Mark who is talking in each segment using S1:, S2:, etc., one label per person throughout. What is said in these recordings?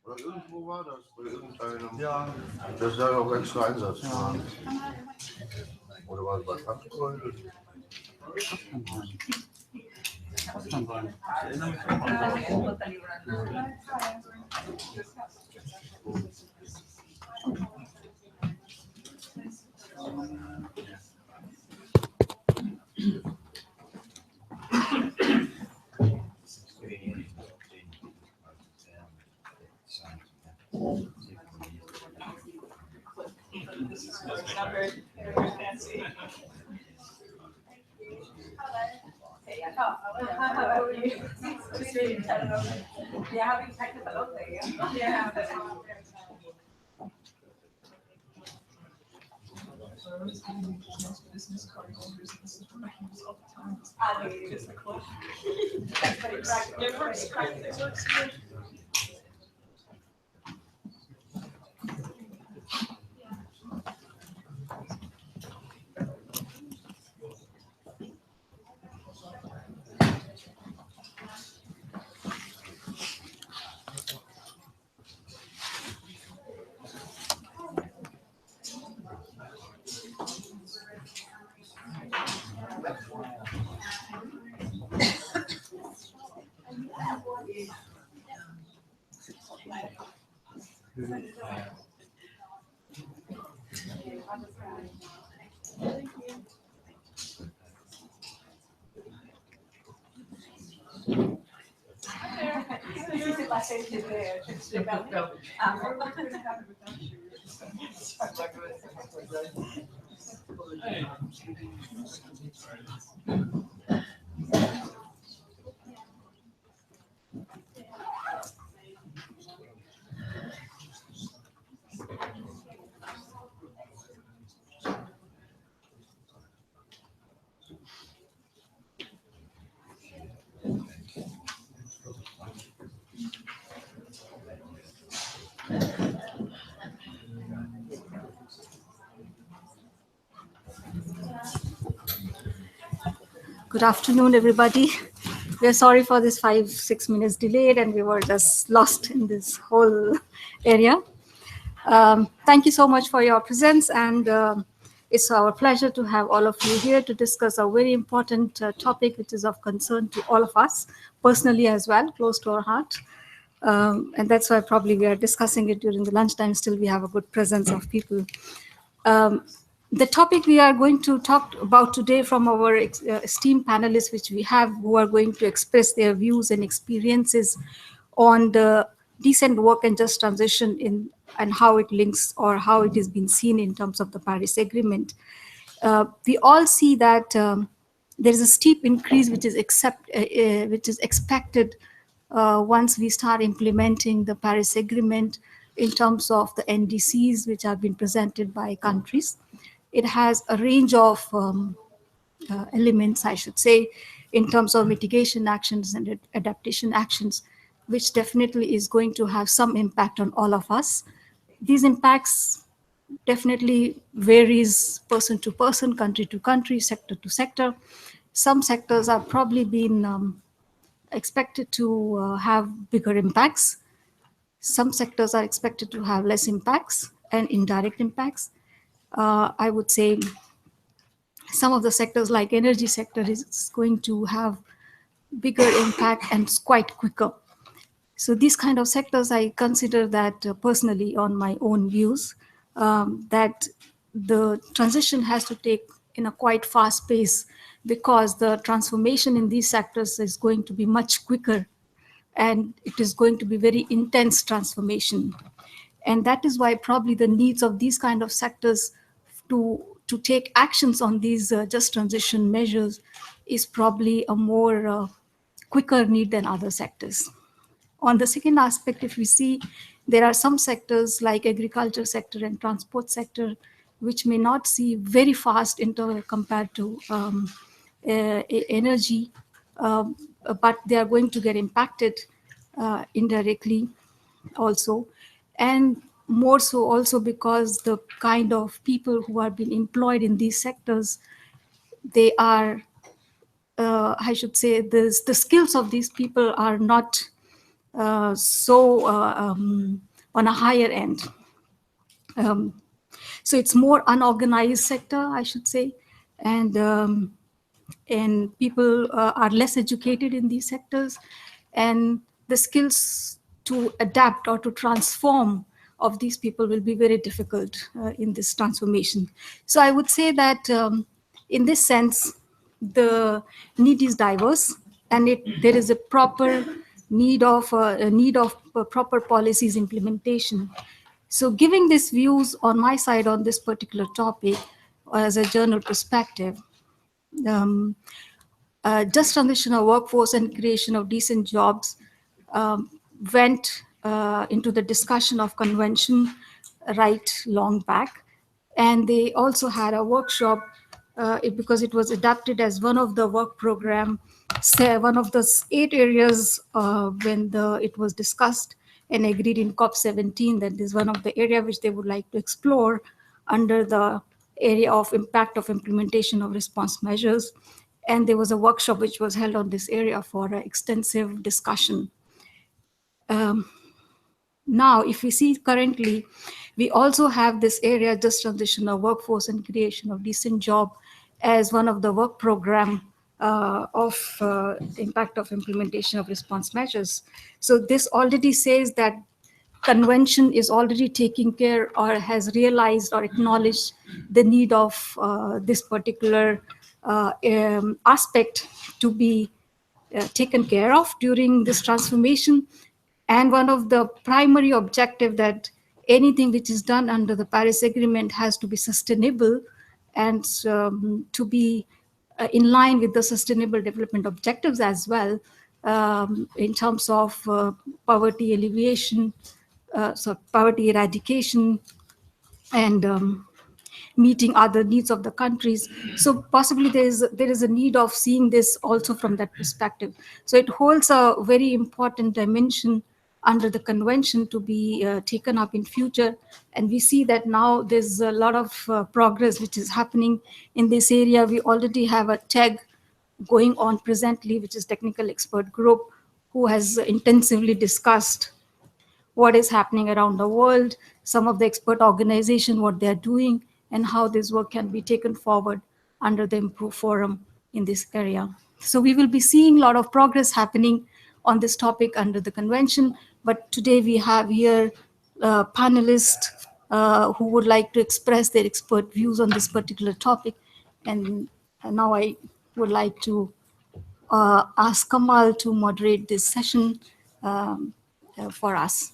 S1: Oder irgendwo war das, bei irgendeinem. Ja. Das ist ja auch extra Einsatz. Ja. Oder war es bei Tankstellen? Das kann sein. Ich erinnere mich an
S2: Not very fancy. How are you? Yeah, having technical thing. Yeah. Business card holders. This is what I use all the time. Just the clip. It works. It works good.
S3: Good afternoon, everybody. We're sorry for this 5-6 minutes delayed, and we were just lost in this whole area. Thank you so much for your presence, and it's our pleasure to have all of you here to discuss a very important topic, which is of concern to all of us, personally as well, close to our heart. And that's why probably we are discussing it during the lunchtime. Still, we have a good presence of people. The topic we are going to talk about today from our esteemed panelists, which we have, who are going to express their views and experiences on the decent work and just transition in and how it links or how it has been seen in terms of the Paris Agreement. We all see that there is a steep increase which is expected once we start implementing the Paris Agreement in terms of the NDCs which have been presented by countries. It has a range of elements, I should say, in terms of mitigation actions and adaptation actions, which definitely is going to have some impact on all of us. These impacts definitely varies person to person, country to country, sector to sector. Some sectors are probably been expected to have bigger impacts. Some sectors are expected to have less impacts and indirect impacts. I would say some of the sectors like energy sector is going to have bigger impact and quite quicker. So these kind of sectors, I consider that personally on my own views, that the transition has to take in a quite fast pace because the transformation in these sectors is going to be much quicker and it is going to be very intense transformation. And that is why probably the needs of these kind of sectors to take actions on these just transition measures is probably a more quicker need than other sectors. On the second aspect, if we see, there are some sectors like agriculture sector and transport sector, which may not see very fast interval compared to energy, but they are going to get impacted indirectly also. And more so also because the kind of people who are being employed in these sectors, they are, I should say, the skills of these people are not on a higher end. So it's more unorganized sector, I should say, and people are less educated in these sectors, and the skills to adapt or to transform of these people will be very difficult in this transformation. So I would say that in this sense, the need is diverse, and there is a proper need of proper policies implementation. So giving these views on my side on this particular topic as a journal perspective, just transition of workforce and creation of decent jobs went into the discussion of convention right long back. And they also had a workshop because it was adapted as one of the work program, one of the 8 areas when it was discussed and agreed in COP17 that is one of the area which they would like to explore under the area of impact of implementation of response measures. And there was a workshop which was held on this area for an extensive discussion. Now, if we see currently, we also have this area, just transition of workforce and creation of decent job, as one of the work program of impact of implementation of response measures. So this already says that convention is already taking care or has realized or acknowledged the need of this particular aspect to be taken care of during this transformation. And one of the primary objective that anything which is done under the Paris Agreement has to be sustainable and to be in line with the Sustainable Development Objectives as well, in terms of poverty alleviation, so poverty eradication, and meeting other needs of the countries. So possibly there is a need of seeing this also from that perspective. So it holds a very important dimension under the convention to be taken up in future. And we see that now there's a lot of progress which is happening in this area. We already have a TEG going on presently, which is Technical Expert Group, who has intensively discussed what is happening around the world, some of the expert organization, what they're doing, and how this work can be taken forward under the Improve Forum in this area. So we will be seeing a lot of progress happening on this topic under the convention, but today we have here panelists who would like to express their expert views on this particular topic. And now I would like to ask Kamal to moderate this session for us.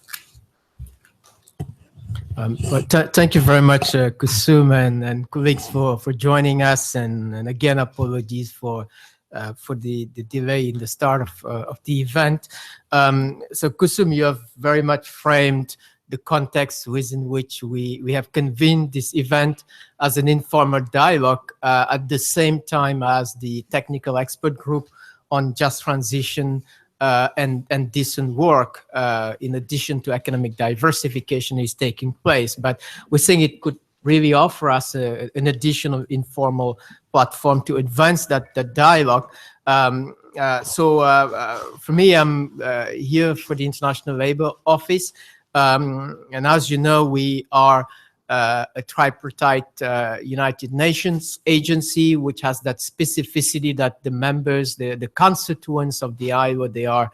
S4: Thank you very much, Kusum and colleagues for joining us, and again apologies for the delay in the start of the event. So Kusum, you have very much framed the context within which we have convened this event as an informal dialogue at the same time as the technical expert group on just transition and decent work, in addition to economic diversification, is taking place. But we think it could really offer us an additional informal platform to advance that dialogue. For me, I'm here for the International Labour Office. And as you know, we are a tripartite United Nations agency, which has that specificity that the members, the constituents of the ILO, they are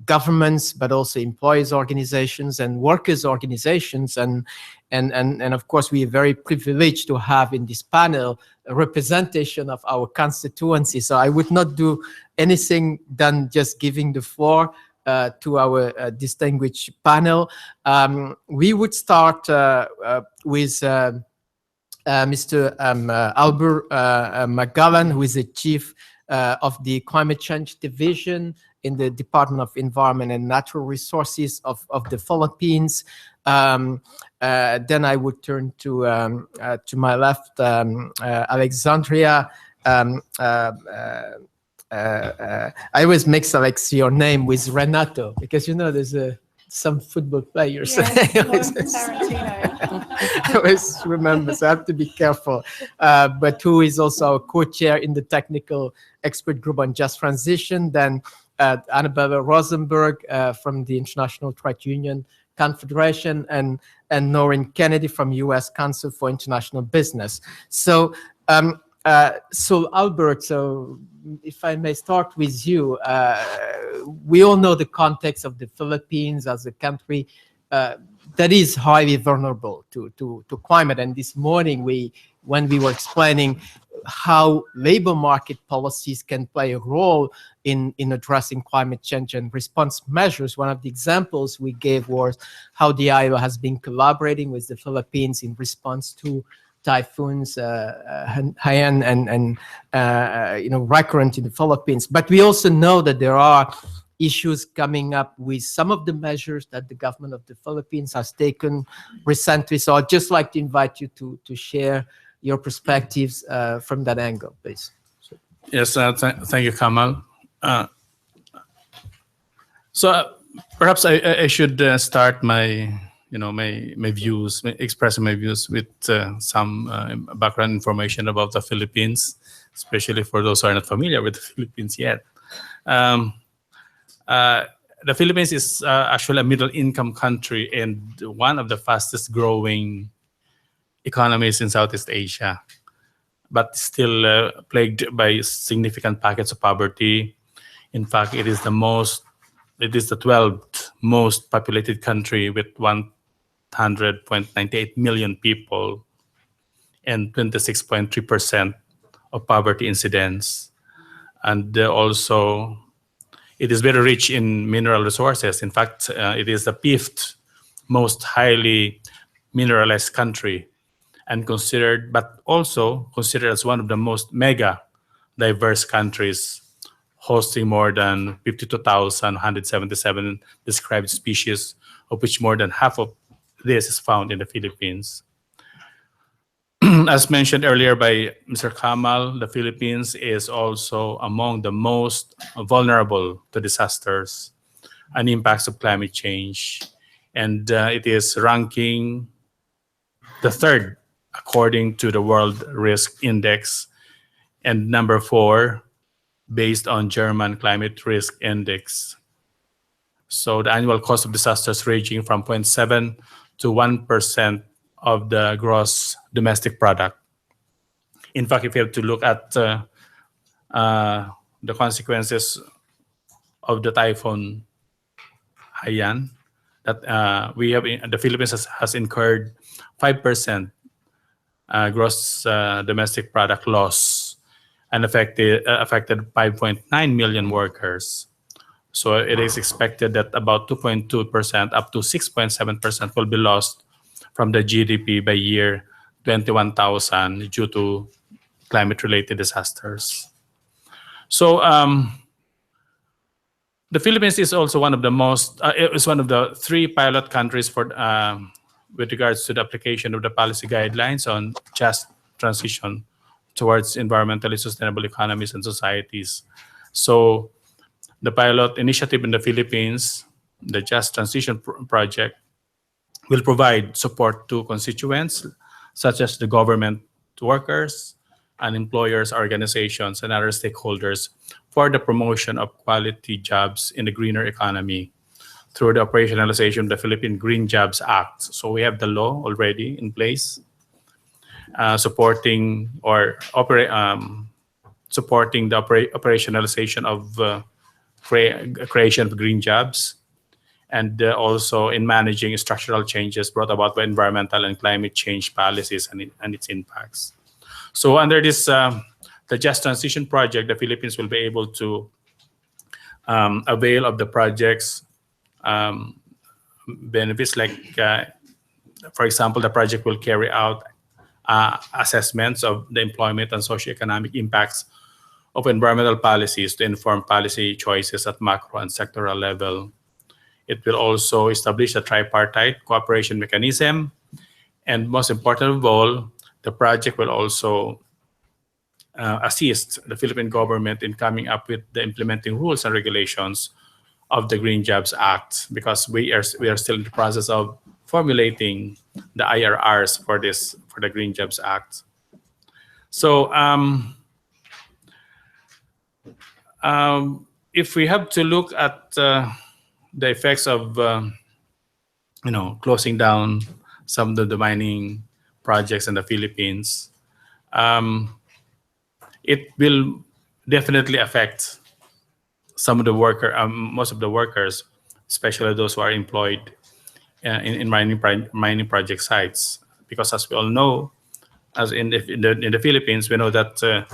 S4: governments, but also employees organizations and workers organizations. And of course, we are very privileged to have in this panel a representation of our constituency. So I would not do anything than just giving the floor to our distinguished panel. We would start with Mr. Albert McGowan, who is the Chief of the Climate Change Division in the Department of Environment and Natural Resources of the Philippines. Then I would turn to my left, Alexandria. I always mix Alex your name with Renato because there's some football players. I always remember, so I have to be careful. But who is also a co-chair in the technical expert group on just transition. Then Annabella Rosenberg from the International Trade Union Confederation, and Noreen Kennedy from U.S. Council for International Business. So Albert, if I may start with you, we all know the context of the Philippines as a country that is highly vulnerable to climate. And this morning, when we were explaining how labor market policies can play a role in addressing climate change and response measures, one of the examples we gave was how the ILO has been collaborating with the Philippines in response to typhoons, Haiyan and recurrent in the Philippines. But we also know that there are issues coming up with some of the measures that the government of the Philippines has taken recently. So I'd just like to invite you to share your perspectives from that angle, please.
S5: Yes, thank you, Kamal. So perhaps I should start my views, expressing my views with some background information about the Philippines, especially for those who are not familiar with the Philippines yet. The Philippines is actually a middle-income country and one of the fastest-growing economies in Southeast Asia, but still plagued by significant pockets of poverty. In fact, it is the 12th most populated country with 100.98 million people and 26.3% of poverty incidence. And also, it is very rich in mineral resources. In fact, it is the 5th most highly mineralized country, and but also considered as one of the most mega diverse countries, hosting more than 52,177 described species, of which more than half of this is found in the Philippines. As mentioned earlier by Mr. Kamal, the Philippines is also among the most vulnerable to disasters and impacts of climate change. And it is ranking the 3rd according to the World Risk Index, and number 4 based on German Climate Risk Index. So the annual cost of disasters ranging from 0.7 to 1% of the gross domestic product. In fact, if you have to look at the consequences of the typhoon Haiyan, that the Philippines has incurred 5% gross domestic product loss and affected 5.9 million workers. So it is expected that about 2.2% up to 6.7% will be lost from the GDP by year 21,000 due to climate-related disasters. So the Philippines is also one of the is one of the 3 pilot countries for with regards to the application of the policy guidelines on just transition towards environmentally sustainable economies and societies. So the pilot initiative in the Philippines, the Just Transition Project, will provide support to constituents such as the government workers and employers, organizations, and other stakeholders for the promotion of quality jobs in the greener economy through the operationalization of the Philippine Green Jobs Act. So we have the law already in place supporting the operationalization of creation of green jobs, and also in managing structural changes brought about by environmental and climate change policies and its impacts. So under this, the Just Transition Project, the Philippines will be able to avail of the project's benefits, like, for example, the project will carry out assessments of the employment and socioeconomic impacts of environmental policies to inform policy choices at macro and sectoral level. It will also establish a tripartite cooperation mechanism. And most important of all, the project will also assist the Philippine government in coming up with the implementing rules and regulations of the Green Jobs Act, because we are still in the process of formulating the IRRs for the Green Jobs Act. So if we have to look at the effects of closing down some of the mining projects in the Philippines, it will definitely affect some of the most of the workers, especially those who are employed in mining project sites, because as we all know, as in the Philippines, we know that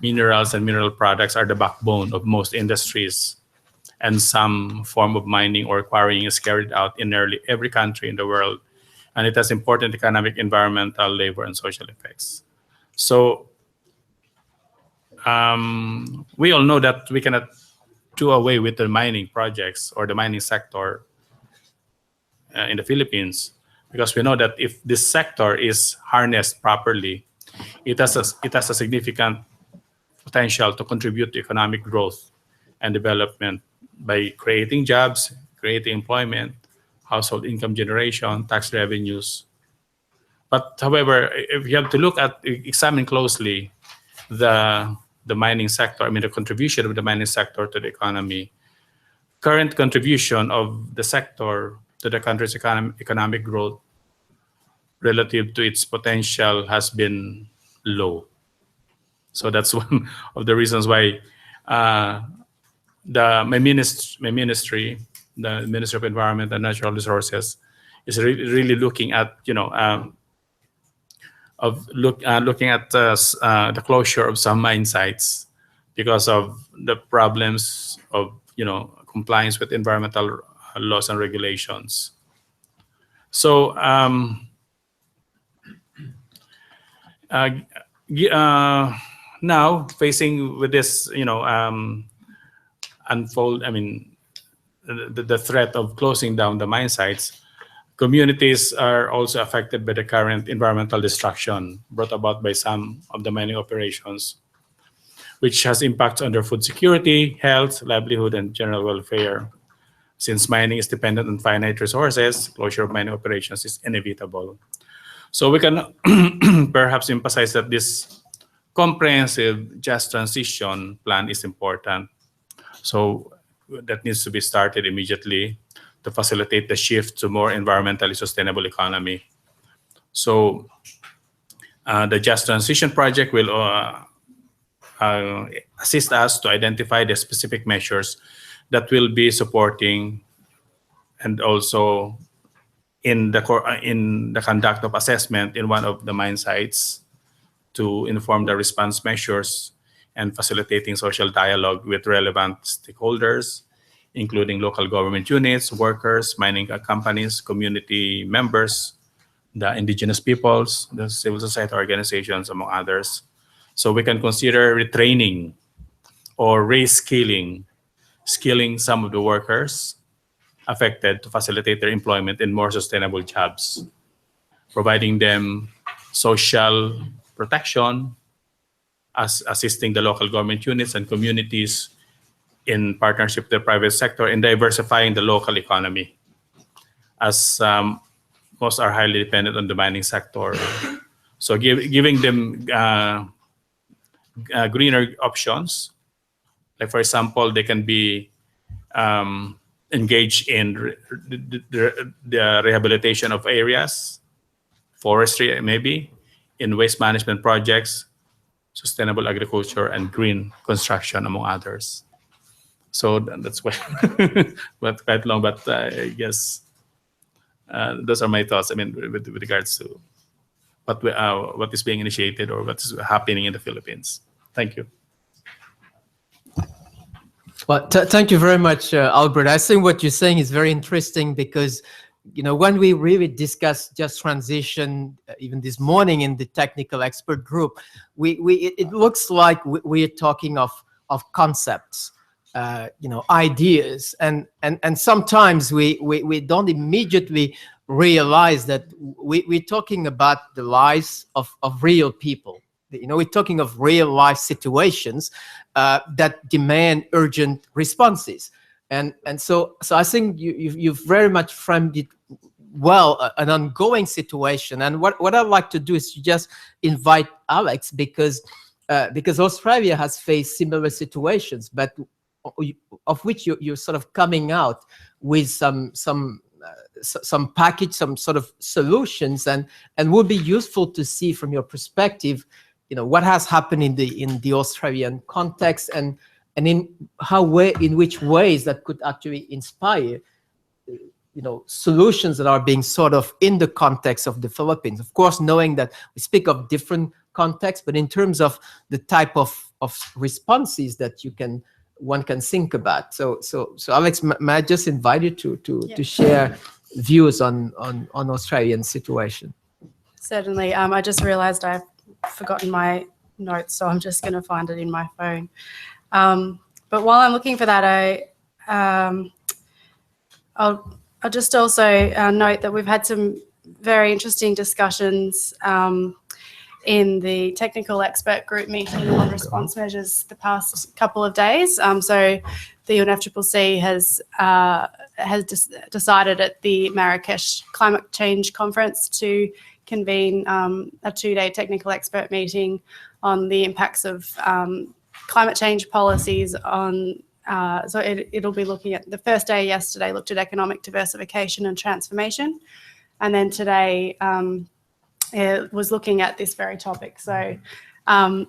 S5: minerals and mineral products are the backbone of most industries, and some form of mining or quarrying is carried out in nearly every country in the world, and it has important economic, environmental, labor, and social effects. So we all know that we cannot do away with the mining projects or the mining sector in the Philippines, because we know that if this sector is harnessed properly, it has a significant potential to contribute to economic growth and development by creating jobs, creating employment, household income generation, tax revenues. But however, if you have to examine closely the mining sector, the contribution of the mining sector to the economy, current contribution of the sector to the country's economic growth relative to its potential has been low. So that's one of the reasons why my ministry, the Ministry of Environment and Natural Resources, is really looking at looking at the closure of some mine sites because of the problems of compliance with environmental laws and regulations. So now facing with this the threat of closing down the mine sites, communities are also affected by the current environmental destruction brought about by some of the mining operations, which has impacts on their food security, health, livelihood, and general welfare. Since mining is dependent on finite resources, closure of mining operations is inevitable. So we can perhaps emphasize that this comprehensive just transition plan is important. So that needs to be started immediately to facilitate the shift to more environmentally sustainable economy. So the Just Transition Project will assist us to identify the specific measures that will be supporting, and also in the conduct of assessment in one of the mine sites to inform the response measures and facilitating social dialogue with relevant stakeholders, including local government units, workers, mining companies, community members, the indigenous peoples, the civil society organizations, among others. So we can consider retraining or reskilling some of the workers affected to facilitate their employment in more sustainable jobs, providing them social protection, assisting the local government units and communities in partnership with the private sector in diversifying the local economy, as most are highly dependent on the mining sector So giving them greener options, like for example, they can be engaged in the rehabilitation of areas, forestry maybe, in waste management projects, sustainable agriculture, and green construction, among others. So that's why, but quite long. But I guess those are my thoughts. I mean, with regards to what is being initiated or what is happening in the Philippines. Thank you.
S4: Well, thank you very much, Albert. I think what you're saying is very interesting because, when we really discuss just transition, even this morning in the technical expert group, it looks like we're talking of concepts, ideas, and sometimes we don't immediately realize that we're talking about the lives of real people. We're talking of real life situations that demand urgent responses. And so I think you've very much framed it well, an ongoing situation. And what I'd like to do is to just invite Alex because Australia has faced similar situations, but of which you're sort of coming out with some package, some sort of solutions, and would be useful to see from your perspective, what has happened in the Australian context and in which ways that could actually inspire solutions that are being sort of in the context of the Philippines. Of course, knowing that we speak of different contexts, but in terms of the type of responses that one can think about. So Alex, may I just invite you to share views on Australian situation?
S6: Certainly. I just realized I've forgotten my notes, so I'm just going to find it in my phone. But while I'm looking for that, I'll just also note that we've had some very interesting discussions in the technical expert group meeting on response measures the past couple of days. So the UNFCCC has decided at the Marrakesh Climate Change Conference to convene a 2-day technical expert meeting on the impacts of climate change policies on, so it'll be looking at, the first day yesterday looked at economic diversification and transformation, and then today it was looking at this very topic. So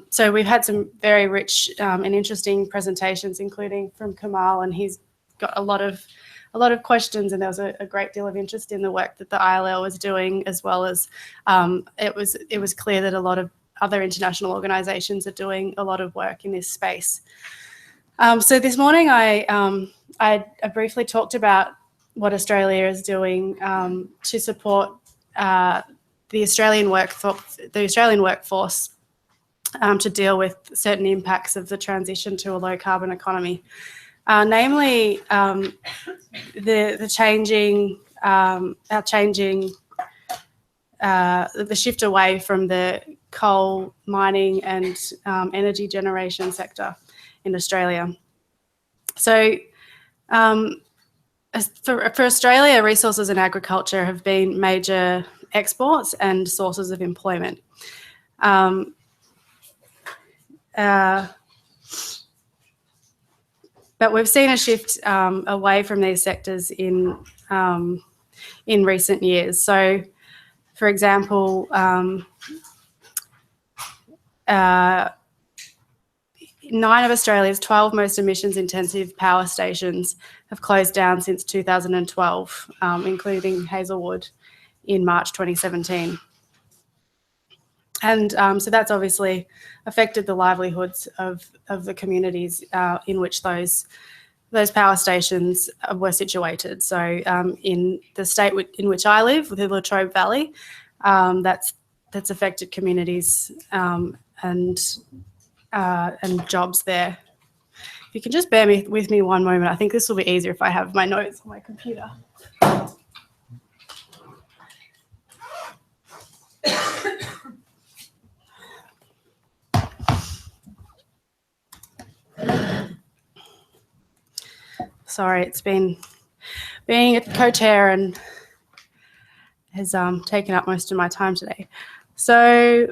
S6: so we've had some very rich and interesting presentations, including from Kamal, and he's got a lot of questions, and there was a great deal of interest in the work that the ILO was doing, as well as it was clear that a lot of other international organisations are doing a lot of work in this space. So this morning I briefly talked about what Australia is doing to support the Australian workforce to deal with certain impacts of the transition to a low carbon economy. Namely, the shift away from the coal mining and energy generation sector in Australia. So for Australia, resources and agriculture have been major exports and sources of employment. But we've seen a shift away from these sectors in recent years. So, for example, 9 of Australia's 12 most emissions-intensive power stations have closed down since 2012, including Hazelwood in March 2017. And so that's obviously affected the livelihoods of the communities in which those power stations were situated. So in the state in which I live, with the Latrobe Valley, that's affected communities and jobs there. If you can just bear with me one moment, I think this will be easier if I have my notes on my computer. Sorry, it's been being a co-chair and has taken up most of my time today. So,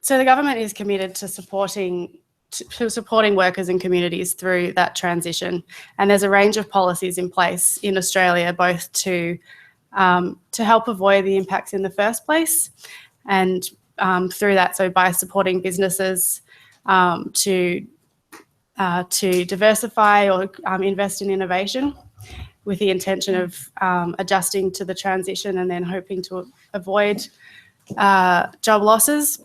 S6: so the government is committed to supporting workers and communities through that transition, and there's a range of policies in place in Australia, both to help avoid the impacts in the first place, and through that, so by supporting businesses to diversify or invest in innovation, with the intention of adjusting to the transition and then hoping to avoid job losses.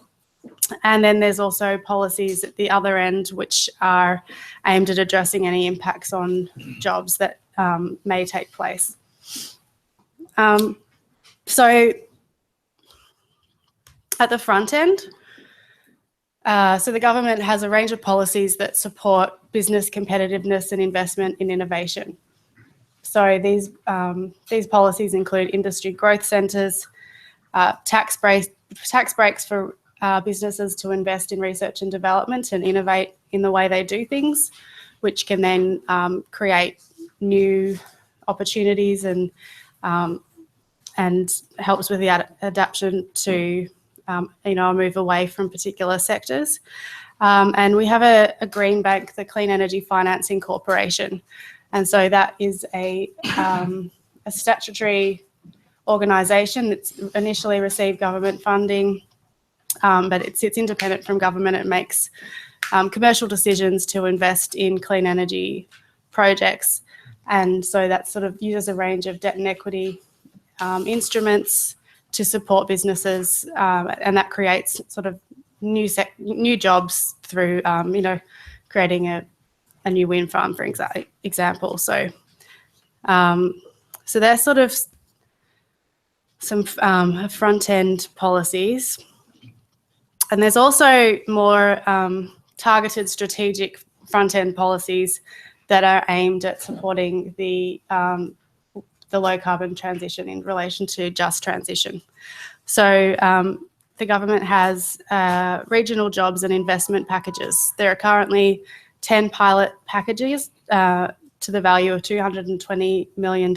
S6: And then there's also policies at the other end which are aimed at addressing any impacts on jobs that may take place. So at the front end, so the government has a range of policies that support business competitiveness and investment in innovation. So these policies include industry growth centres, tax breaks for businesses to invest in research and development and innovate in the way they do things, which can then create new opportunities and helps with the adaptation to a move away from particular sectors. And we have a green bank, the Clean Energy Financing Corporation. And so that is a statutory organisation that's initially received government funding, but it sits independent from government. It makes commercial decisions to invest in clean energy projects. And so that sort of uses a range of debt and equity instruments to support businesses, and that creates sort of new jobs through, creating a new wind farm, for example. So, so there's sort of some front-end policies. And there's also more targeted strategic front-end policies that are aimed at supporting the low-carbon transition in relation to just transition. So the government has regional jobs and investment packages. There are currently 10 pilot packages to the value of $220 million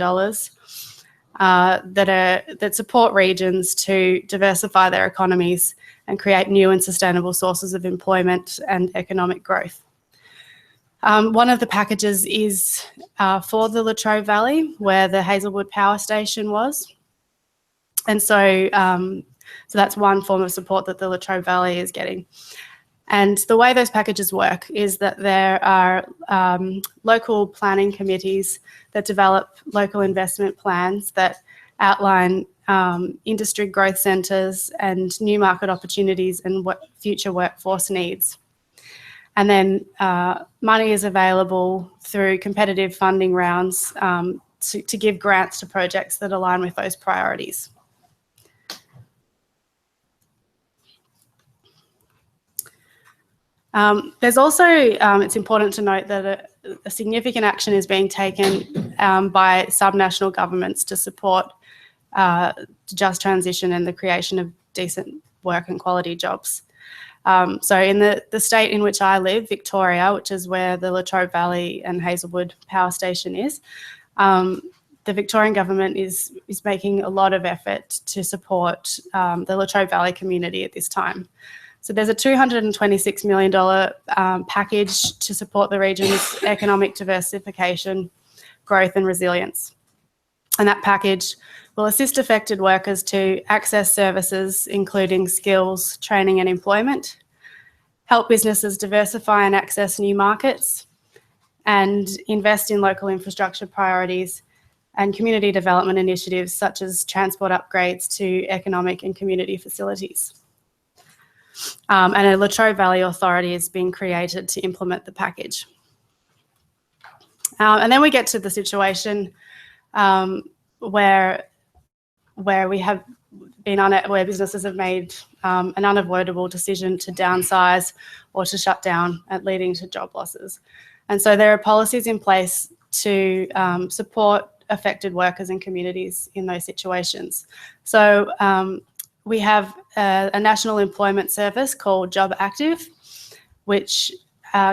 S6: that support regions to diversify their economies and create new and sustainable sources of employment and economic growth. One of the packages is for the Latrobe Valley, where the Hazelwood Power Station was. And so, so that's one form of support that the Latrobe Valley is getting. And the way those packages work is that there are local planning committees that develop local investment plans that outline industry growth centres and new market opportunities and what future workforce needs. And then money is available through competitive funding rounds to give grants to projects that align with those priorities. There's also, it's important to note that a significant action is being taken by subnational governments to support just transition and the creation of decent work and quality jobs. So in the state in which I live, Victoria, which is where the Latrobe Valley and Hazelwood Power Station is, the Victorian government is making a lot of effort to support the Latrobe Valley community at this time. So there's a $226 million package to support the region's economic diversification, growth and resilience. And that package will assist affected workers to access services, including skills, training and employment, help businesses diversify and access new markets, and invest in local infrastructure priorities and community development initiatives such as transport upgrades to economic and community facilities. And a Latrobe Valley Authority is being created to implement the package. And then we get to the situation where we have been where businesses have made an unavoidable decision to downsize or to shut down, leading to job losses. And so there are policies in place to support affected workers and communities in those situations. So we have a national employment service called Job Active, which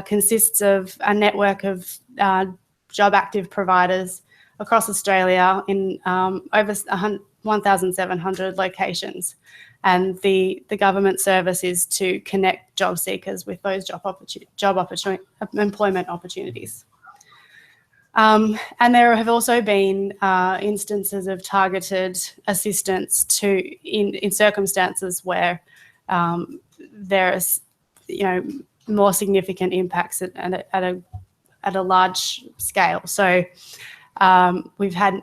S6: consists of a network of job active providers across Australia in over 1,700 locations. And the government service is to connect job seekers with those employment opportunities. And there have also been instances of targeted assistance in circumstances where there's more significant impacts at a large scale. So we've had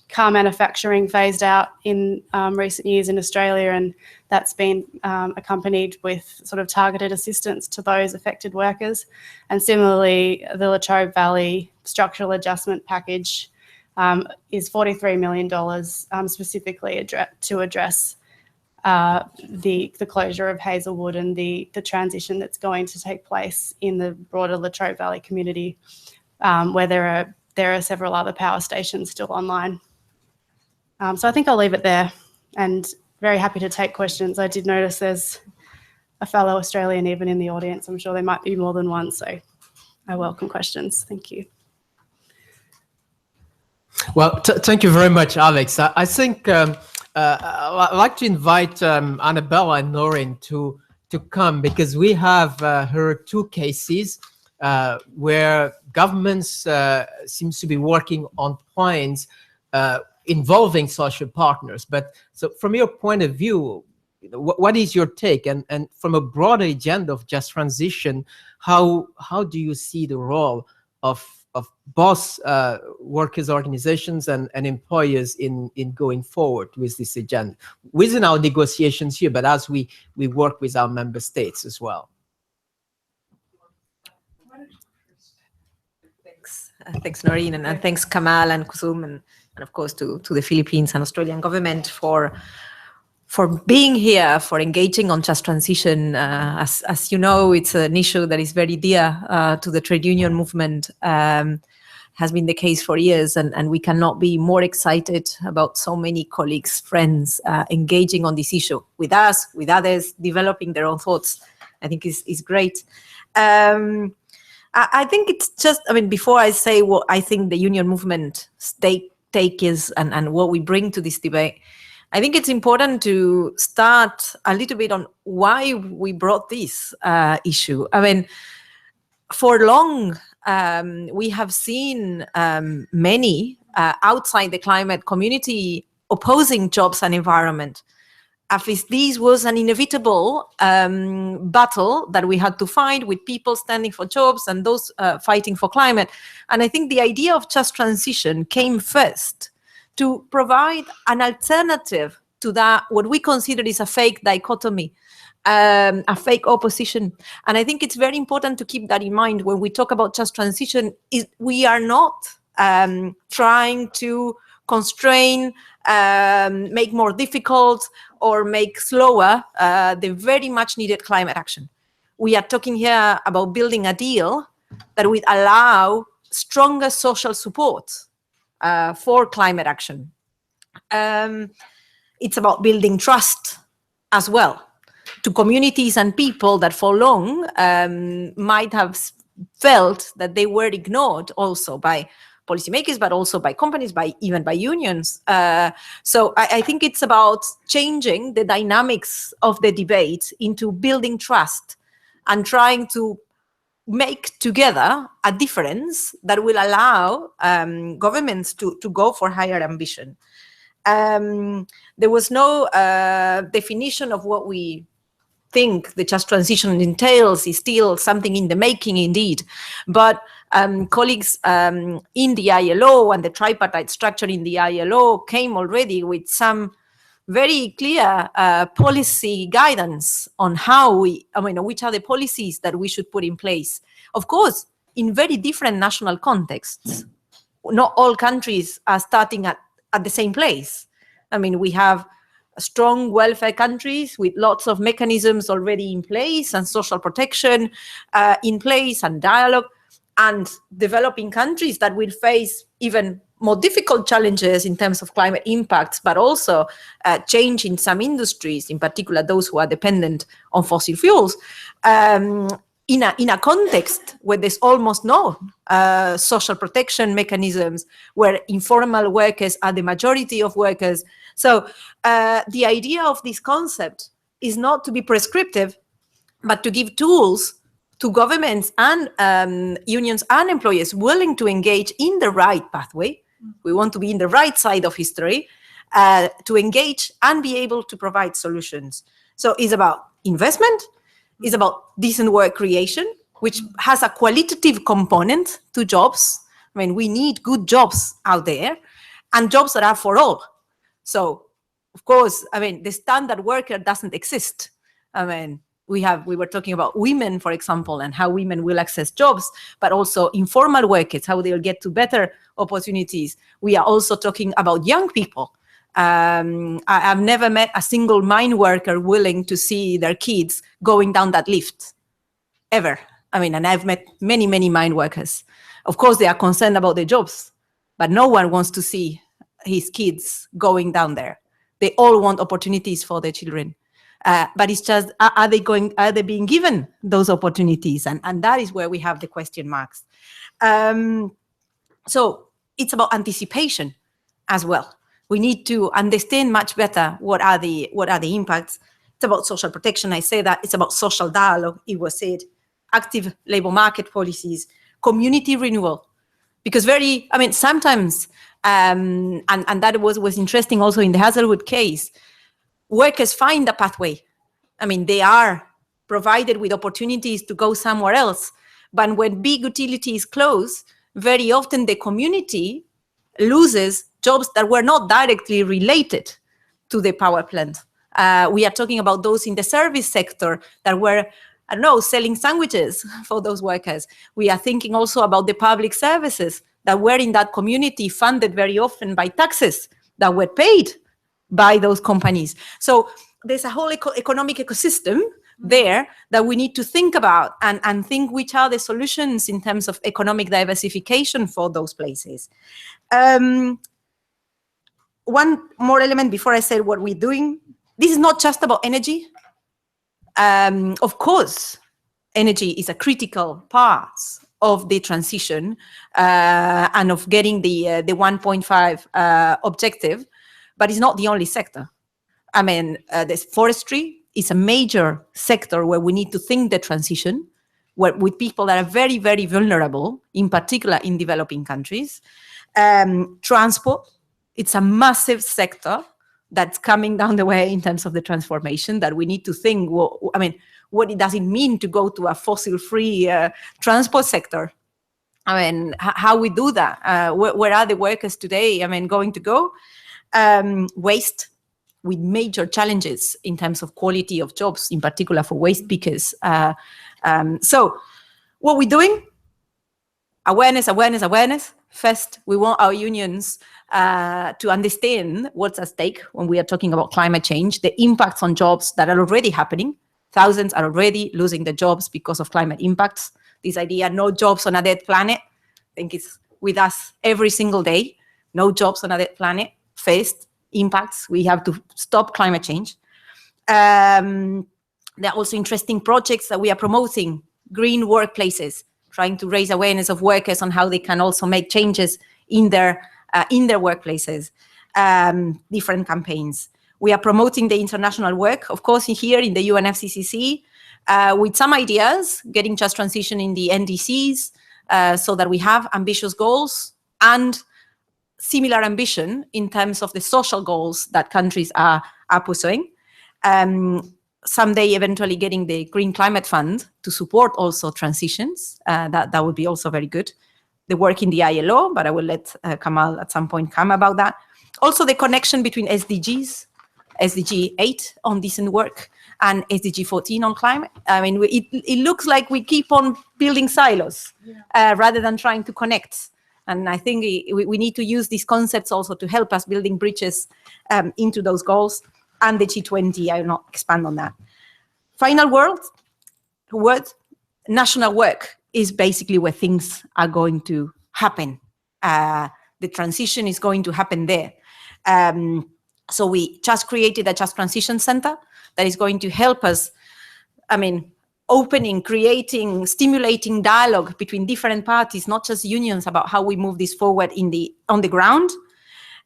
S6: car manufacturing phased out in recent years in Australia, and that's been accompanied with sort of targeted assistance to those affected workers. And similarly, the Latrobe Valley Structural Adjustment Package is $43 million specifically to address the closure of Hazelwood and the transition that's going to take place in the broader Latrobe Valley community, where there are several other power stations still online. So I think I'll leave it there, and very happy to take questions. I did notice there's a fellow Australian even in the audience. I'm sure there might be more than one, so I welcome questions. Thank you.
S4: Well, thank you very much, Alex. I think I'd like to invite Annabella and Noreen to come, because we have heard two cases where governments seems to be working on plans involving social partners. But so from your point of view, what is your take? And from a broader agenda of just transition, how do you see the role of both workers' organizations and employers in going forward with this agenda, within our negotiations here, but as we work with our member states as well?
S7: Thanks, Noreen, and thanks, Kamal and Kusum, and of course to the Philippines and Australian government for being here, for engaging on just transition. As you know, it's an issue that is very dear to the trade union movement, has been the case for years, and we cannot be more excited about so many colleagues, friends engaging on this issue with us, with others, developing their own thoughts. I think is great. I think it's just, before I say what I think the union movement take is and what we bring to this debate, I think it's important to start a little bit on why we brought this issue. For long, we have seen many outside the climate community opposing jobs and environment, as if this was an inevitable battle that we had to fight with people standing for jobs and those fighting for climate. And I think the idea of just transition came first to provide an alternative to that, what we consider is a fake dichotomy, a fake opposition. And I think it's very important to keep that in mind when we talk about just transition. We are not trying to constrain, make more difficult, or make slower the very much needed climate action. We are talking here about building a deal that would allow stronger social support for climate action. It's about building trust as well to communities and people that for long might have felt that they were ignored also by policymakers, but also by companies, even by unions. So I think it's about changing the dynamics of the debate into building trust and trying to make together a difference that will allow governments to go for higher ambition. There was no definition of what we think the just transition entails. Is still something in the making indeed, but colleagues in the ILO and the tripartite structure in the ILO came already with some very clear policy guidance on how which are the policies that we should put in place. Of course, in very different national contexts. Not all countries are starting at the same place. We have strong welfare countries with lots of mechanisms already in place and social protection in place and dialogue, and developing countries that will face even more difficult challenges in terms of climate impacts, but also change in some industries, in particular those who are dependent on fossil fuels. in a context where there's almost no social protection mechanisms, where informal workers are the majority of workers. So the idea of this concept is not to be prescriptive, but to give tools to governments and unions and employers willing to engage in the right pathway. We want to be in the right side of history, to engage and be able to provide solutions. So it's about investment, it's about decent work creation, which has a qualitative component to jobs. I mean, we need good jobs out there, and jobs that are for all. So, of course, I mean, the standard worker doesn't exist. I mean, we were talking about women, for example, and how women will access jobs, but also informal workers, how they'll get to better opportunities. We are also talking about young people. I've never met a single mine worker willing to see their kids going down that lift, ever. I mean, and I've met many, many mine workers. Of course, they are concerned about their jobs, but no one wants to see his kids going down there. They all want opportunities for their children. But it's just, are they being given those opportunities? And that is where we have the question marks. So it's about anticipation as well. We need to understand much better what are the impacts. It's about social protection. I say that. It's about social dialogue. It was said, active labor market policies, community renewal. Because sometimes, and that was interesting also in the Hazelwood case, workers find a pathway. I mean, they are provided with opportunities to go somewhere else. But when big utilities close, very often the community loses jobs that were not directly related to the power plant. We are talking about those in the service sector that were, I don't know, selling sandwiches for those workers. We are thinking also about the public services that were in that community, funded very often by taxes that were paid by those companies. So there's a whole economic ecosystem there that we need to think about and think which are the solutions in terms of economic diversification for those places. One more element before I say what we're doing. This is not just about energy. Of course, energy is a critical part of the transition and of getting the 1.5 objective, but it's not the only sector. I mean, this forestry is a major sector where we need to think the transition with people that are very, very vulnerable, in particular in developing countries. Transport, it's a massive sector that's coming down the way in terms of the transformation that we need to think, what does it mean to go to a fossil-free transport sector? I mean, how we do that? Where are the workers today, going to go? Waste, with major challenges in terms of quality of jobs, in particular for waste pickers. So what we're doing, awareness. First, we want our unions to understand what's at stake when we are talking about climate change, the impacts on jobs that are already happening. Thousands are already losing their jobs because of climate impacts. This idea, no jobs on a dead planet, I think it's with us every single day. No jobs on a dead planet. First, impacts. We have to stop climate change. There are also interesting projects that we are promoting, green workplaces, trying to raise awareness of workers on how they can also make changes in their workplaces, different campaigns. We are promoting the international work, of course, here in the UNFCCC, with some ideas, getting just transition in the NDCs, so that we have ambitious goals and similar ambition in terms of the social goals that countries are pursuing. Someday, eventually getting the Green Climate Fund to support also transitions. That would be also very good. The work in the ILO, but I will let Kamal at some point come about that. Also, the connection between SDGs, SDG 8 on decent work, and SDG 14 on climate. I mean, it looks like we keep on building silos rather than trying to connect. And I think we need to use these concepts also to help us building bridges into those goals. And the G20, I will not expand on that. Final word, national work is basically where things are going to happen. The transition is going to happen there. So we just created a Just Transition Center that is going to help us, opening, creating, stimulating dialogue between different parties, not just unions, about how we move this forward on the ground.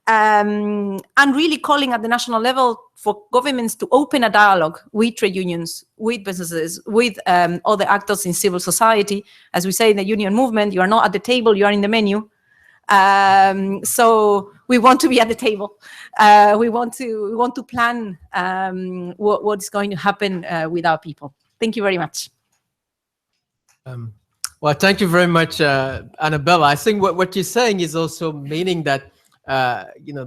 S7: And really calling at the national level for governments to open a dialogue with trade unions, with businesses, with other actors in civil society. As we say in the union movement, you are not at the table, you are in the menu. So we want to be at the table. We want to plan what is going to happen with our people. Thank you very much.
S4: Well, thank you very much, Annabella. I think what you're saying is also meaning that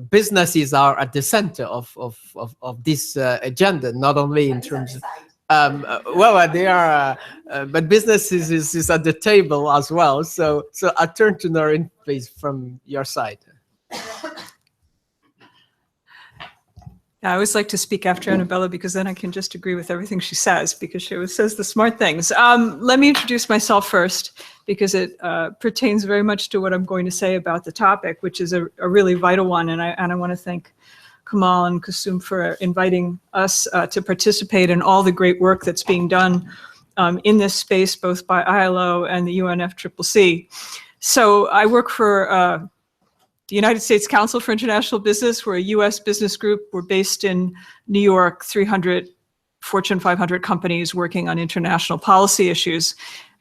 S4: businesses are at the center of this agenda, not only in terms of well, they are, but businesses is at the table as well. So I turn to Noreen, please, from your side.
S2: I always like to speak after Annabella because then I can just agree with everything she says because she always says the smart things. Let me introduce myself first because it pertains very much to what I'm going to say about the topic, which is a really vital one. And I want to thank Kamal and Kusum for inviting us to participate in all the great work that's being done in this space, both by ILO and the UNFCCC. So I work for the United States Council for International Business. We're a US business group. We're based in New York, 300 Fortune 500 companies working on international policy issues.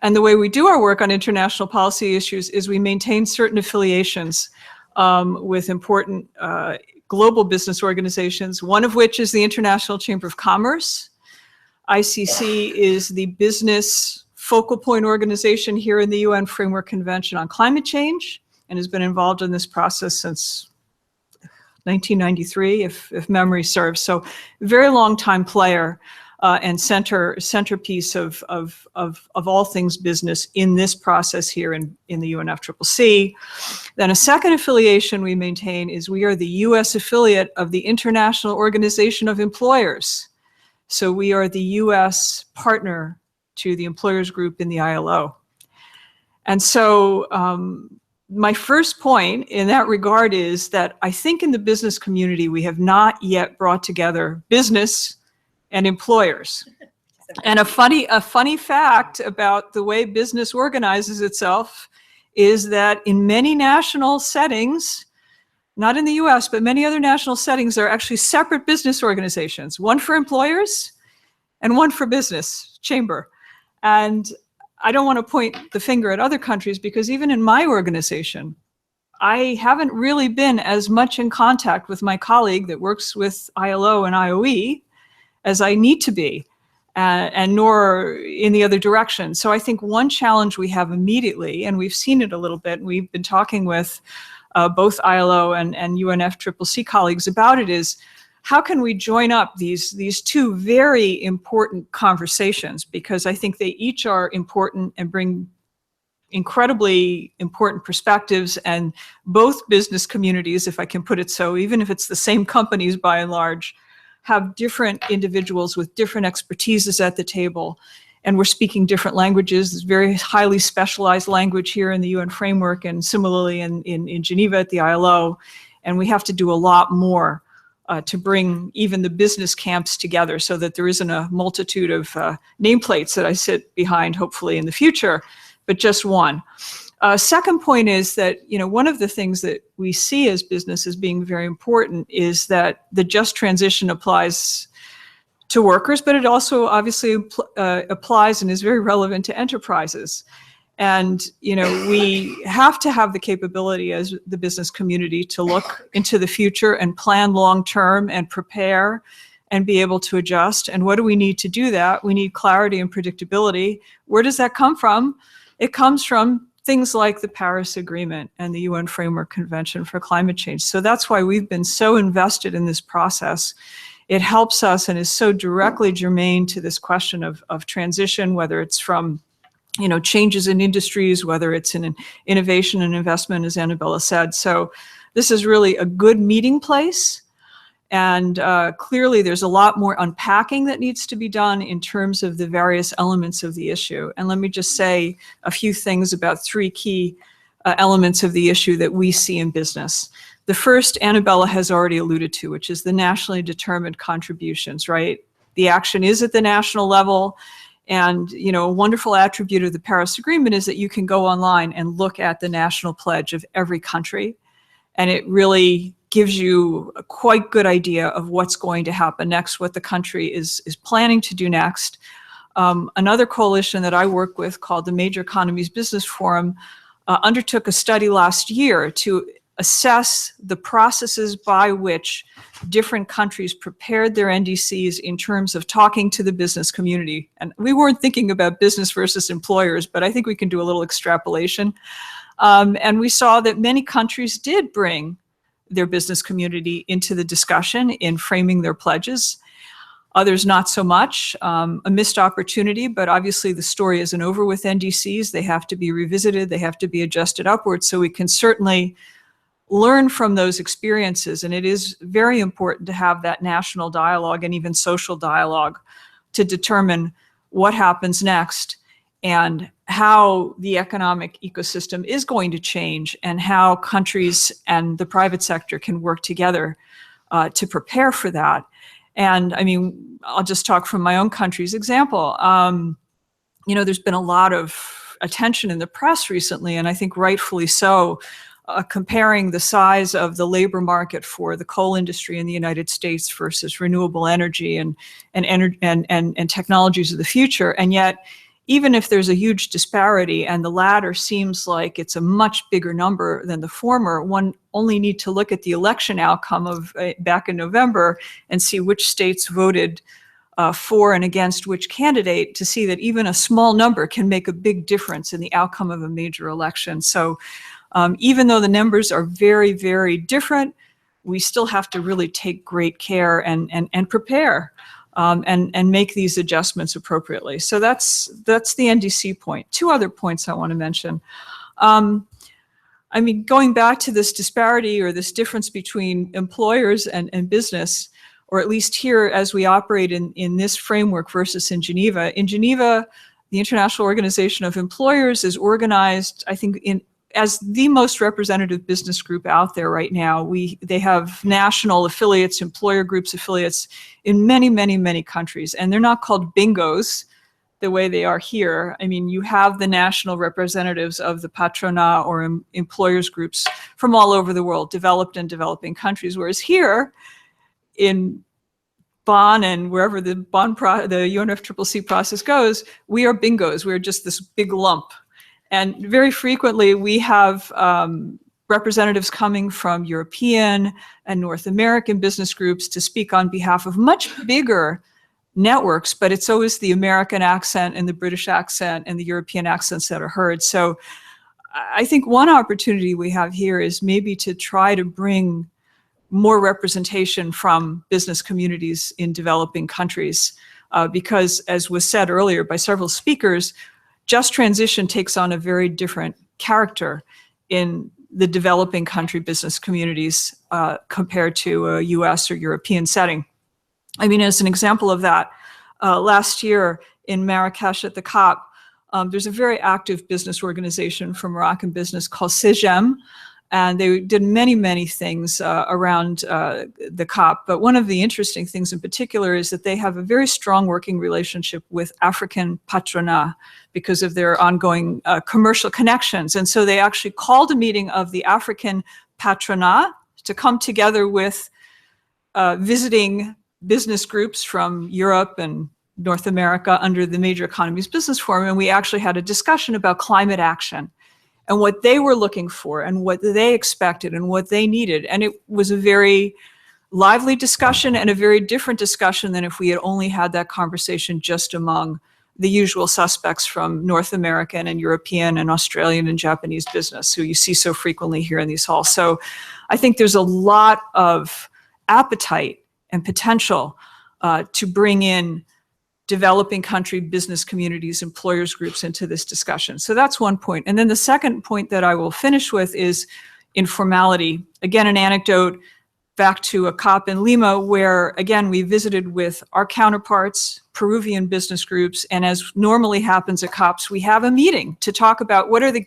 S2: And the way we do our work on international policy issues is we maintain certain affiliations with important global business organizations, one of which is the International Chamber of Commerce. ICC is the business focal point organization here in the UN Framework Convention on Climate Change, and has been involved in this process since 1993, if memory serves. So very long time player and centerpiece of all things business in this process here in the UNFCCC. Then a second affiliation we maintain is we are the US affiliate of the International Organization of Employers. So we are the US partner to the employers group in the ILO. And so my first point in that regard is that I think in the business community, we have not yet brought together business and employers. And a funny fact about the way business organizes itself is that in many national settings, not in the US, but many other national settings, there are actually separate business organizations, one for employers and one for business chamber. And I don't want to point the finger at other countries because even in my organization, I haven't really been as much in contact with my colleague that works with ILO and IOE as I need to be, and nor in the other direction. So I think one challenge we have immediately, and we've seen it a little bit, and we've been talking with both ILO and UNFCCC colleagues about it, is how can we join up these two very important conversations? Because I think they each are important and bring incredibly important perspectives, and both business communities, if I can put it so, even if it's the same companies by and large, have different individuals with different expertises at the table. And we're speaking different languages. There's very highly specialized language here in the UN framework and similarly in Geneva at the ILO. And we have to do a lot more to bring even the business camps together so that there isn't a multitude of nameplates that I sit behind, hopefully in the future, but just one. Second point is that, one of the things that we see as business as being very important is that the just transition applies to workers, but it also obviously applies and is very relevant to enterprises. And, we have to have the capability as the business community to look into the future and plan long-term and prepare and be able to adjust. And what do we need to do that? We need clarity and predictability. Where does that come from? It comes from things like the Paris Agreement and the UN Framework Convention for Climate Change. So that's why we've been so invested in this process. It helps us and is so directly germane to this question of transition, whether it's from changes in industries, whether it's in innovation and investment, as Annabella said. So this is really a good meeting place. And clearly there's a lot more unpacking that needs to be done in terms of the various elements of the issue. And let me just say a few things about three key elements of the issue that we see in business. The first, Annabella has already alluded to, which is the nationally determined contributions, right? The action is at the national level. And, you know, a wonderful attribute of the Paris Agreement is that you can go online and look at the national pledge of every country. And it really gives you a quite good idea of what's going to happen next, what the country is planning to do next. Another coalition that I work with called the Major Economies Business Forum undertook a study last year to assess the processes by which different countries prepared their NDCs in terms of talking to the business community. And we weren't thinking about business versus employers, but I think we can do a little extrapolation. And we saw that many countries did bring their business community into the discussion in framing their pledges. Others not so much, a missed opportunity, but obviously the story isn't over with NDCs. They have to be revisited, they have to be adjusted upwards, so we can certainly learn from those experiences. And it is very important to have that national dialogue and even social dialogue to determine what happens next and how the economic ecosystem is going to change and how countries and the private sector can work together to prepare for that. And I mean, I'll just talk from my own country's example. You know, there's been a lot of attention in the press recently, and I think rightfully so, comparing the size of the labor market for the coal industry in the United States versus renewable energy and technologies of the future. And yet, even if there's a huge disparity and the latter seems like it's a much bigger number than the former, one only need to look at the election outcome of back in November and see which states voted for and against which candidate to see that even a small number can make a big difference in the outcome of a major election. So even though the numbers are very, very different, we still have to really take great care and prepare and make these adjustments appropriately. So that's the NDC point. Two other points I want to mention. I mean, going back to this disparity or this difference between employers and business, or at least here as we operate in this framework versus in Geneva. In Geneva, the International Organization of Employers is organized, I think, as the most representative business group out there right now. They have national affiliates, employer groups affiliates in many, many, many countries. And they're not called bingos the way they are here. I mean, you have the national representatives of the patronat or employers groups from all over the world, developed and developing countries. Whereas here in Bonn and wherever the UNFCCC process goes, we are bingos. We're just this big lump. And very frequently, we have representatives coming from European and North American business groups to speak on behalf of much bigger networks, but it's always the American accent and the British accent and the European accents that are heard. So I think one opportunity we have here is maybe to try to bring more representation from business communities in developing countries, because as was said earlier by several speakers, just transition takes on a very different character in the developing country business communities compared to a US or European setting. I mean, as an example of that, last year in Marrakesh at the COP, there's a very active business organization from Moroccan business called CEGEM, and they did many, many things around the COP. But one of the interesting things in particular is that they have a very strong working relationship with African patronat because of their ongoing commercial connections. And so they actually called a meeting of the African patronat to come together with visiting business groups from Europe and North America under the Major Economies Business Forum. And we actually had a discussion about climate action and what they were looking for and what they expected and what they needed. And it was a very lively discussion and a very different discussion than if we had only had that conversation just among the usual suspects from North American and European and Australian and Japanese business who you see so frequently here in these halls. So I think there's a lot of appetite and potential to bring in developing country business communities, employers groups into this discussion. So that's one point. And then the second point that I will finish with is informality. Again, an anecdote back to a COP in Lima where, again, we visited with our counterparts, Peruvian business groups, and as normally happens at COPs, we have a meeting to talk about what are the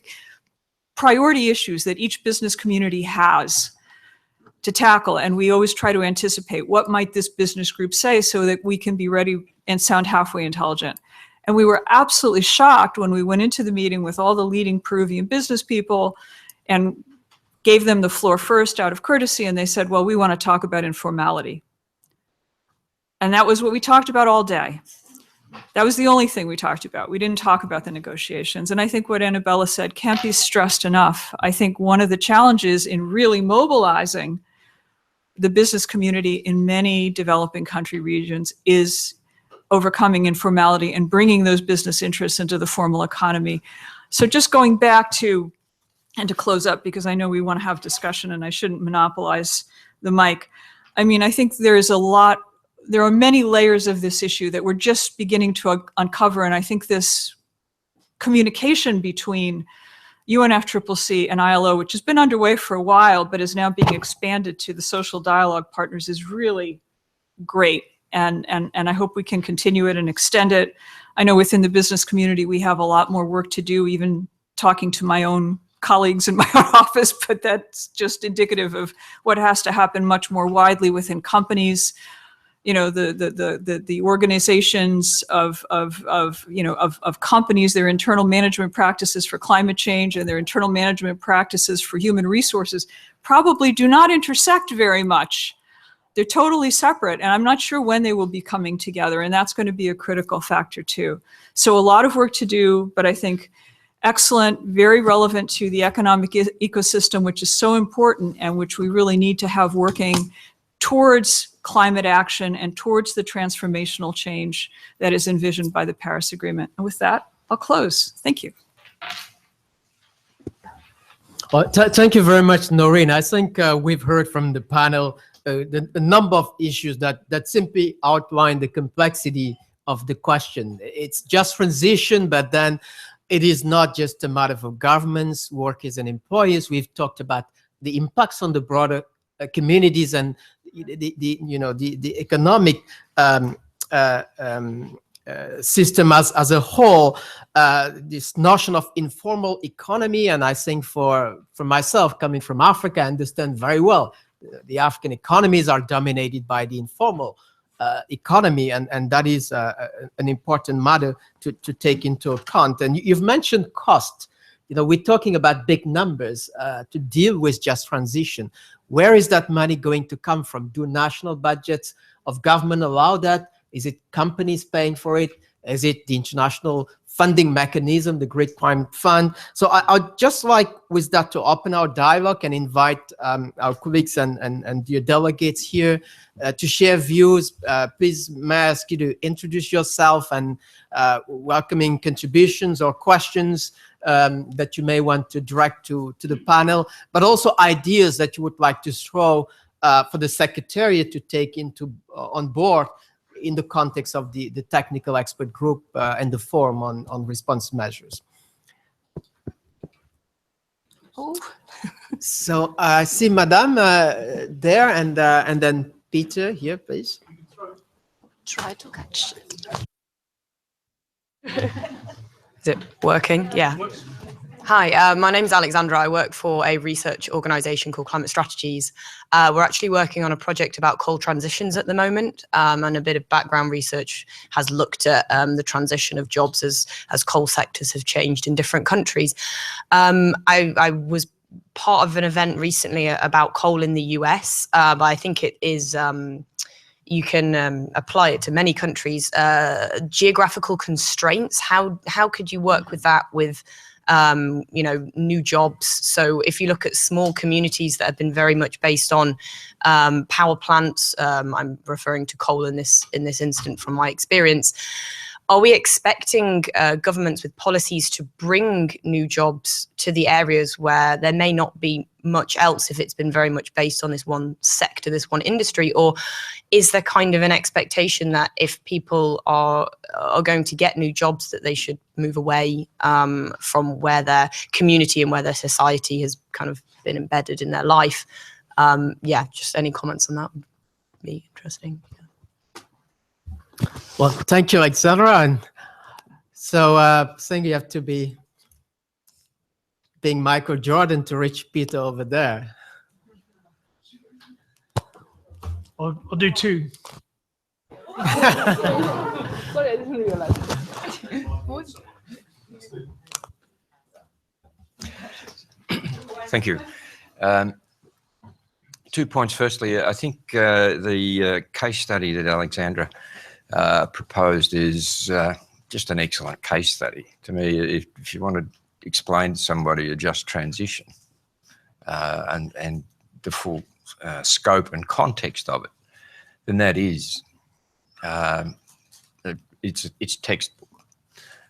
S2: priority issues that each business community has to tackle. And we always try to anticipate what might this business group say so that we can be ready and sound halfway intelligent. And we were absolutely shocked when we went into the meeting with all the leading Peruvian business people and gave them the floor first out of courtesy. And they said, well, we want to talk about informality. And that was what we talked about all day. That was the only thing we talked about. We didn't talk about the negotiations. And I think what Annabella said can't be stressed enough. I think one of the challenges in really mobilizing the business community in many developing country regions is overcoming informality and bringing those business interests into the formal economy. So just going back to, and to close up, because I know we want to have discussion and I shouldn't monopolize the mic. I mean, I think there are many layers of this issue that we're just beginning to uncover. And I think this communication between UNFCCC and ILO, which has been underway for a while, but is now being expanded to the social dialogue partners, is really great. And I hope we can continue it and extend it. I know within the business community, we have a lot more work to do, even talking to my own colleagues in my own office, but that's just indicative of what has to happen much more widely within companies. You know, the organizations of companies, their internal management practices for climate change and their internal management practices for human resources probably do not intersect very much. They're totally separate, and I'm not sure when they will be coming together, and that's going to be a critical factor too. So a lot of work to do, but I think excellent, very relevant to the economic ecosystem, which is so important and which we really need to have working towards climate action and towards the transformational change that is envisioned by the Paris Agreement. And with that, I'll close. Thank you.
S4: Well, thank you very much, Noreen. I think we've heard from the panel the number of issues that simply outline the complexity of the question. It's just transition, but then it is not just a matter for governments, workers, and employers. We've talked about the impacts on the broader communities and the economic system as a whole. This notion of informal economy, and I think for myself, coming from Africa, I understand very well the African economies are dominated by the informal economy, and that is an important matter to take into account. And you've mentioned cost. You know, we're talking about big numbers to deal with just transition. Where is that money going to come from? Do national budgets of government allow that? Is it companies paying for it? Is it the international funding mechanism, the Great Climate Fund? So I'd just like with that to open our dialogue and invite our colleagues and dear delegates here to share views. Please, may I ask you to introduce yourself and welcoming contributions or questions that you may want to direct to the panel, but also ideas that you would like to throw for the Secretariat to take on board in the context of the technical expert group and the forum on response measures.
S7: Oh.
S4: So I see Madame there, and then Peter here, please.
S7: Try to catch it.
S8: Is it working? Yeah. Hi, my name is Alexandra. I work for a research organisation called Climate Strategies. We're actually working on a project about coal transitions at the moment, and a bit of background research has looked at the transition of jobs as coal sectors have changed in different countries. I was part of an event recently about coal in the US, but I think it is you can apply it to many countries. Geographical constraints. How could you work with that with new jobs? So if you look at small communities that have been very much based on power plants, I'm referring to coal in this instant from my experience. Are we expecting governments with policies to bring new jobs to the areas where there may not be much else if it's been very much based on this one sector, this one industry? Or is there kind of an expectation that if people are going to get new jobs that they should move away from where their community and where their society has kind of been embedded in their life? Just any comments on that would be interesting.
S4: Well, thank you, Alexandra. And so I think you have to be being Michael Jordan to reach Peter over there.
S9: I'll do two. Sorry, I didn't realize. Thank you. 2 points. Firstly, I think the case study that Alexandra proposed is just an excellent case study. To me, if you want to explain to somebody a just transition and the full scope and context of it, then that is, it's textbook.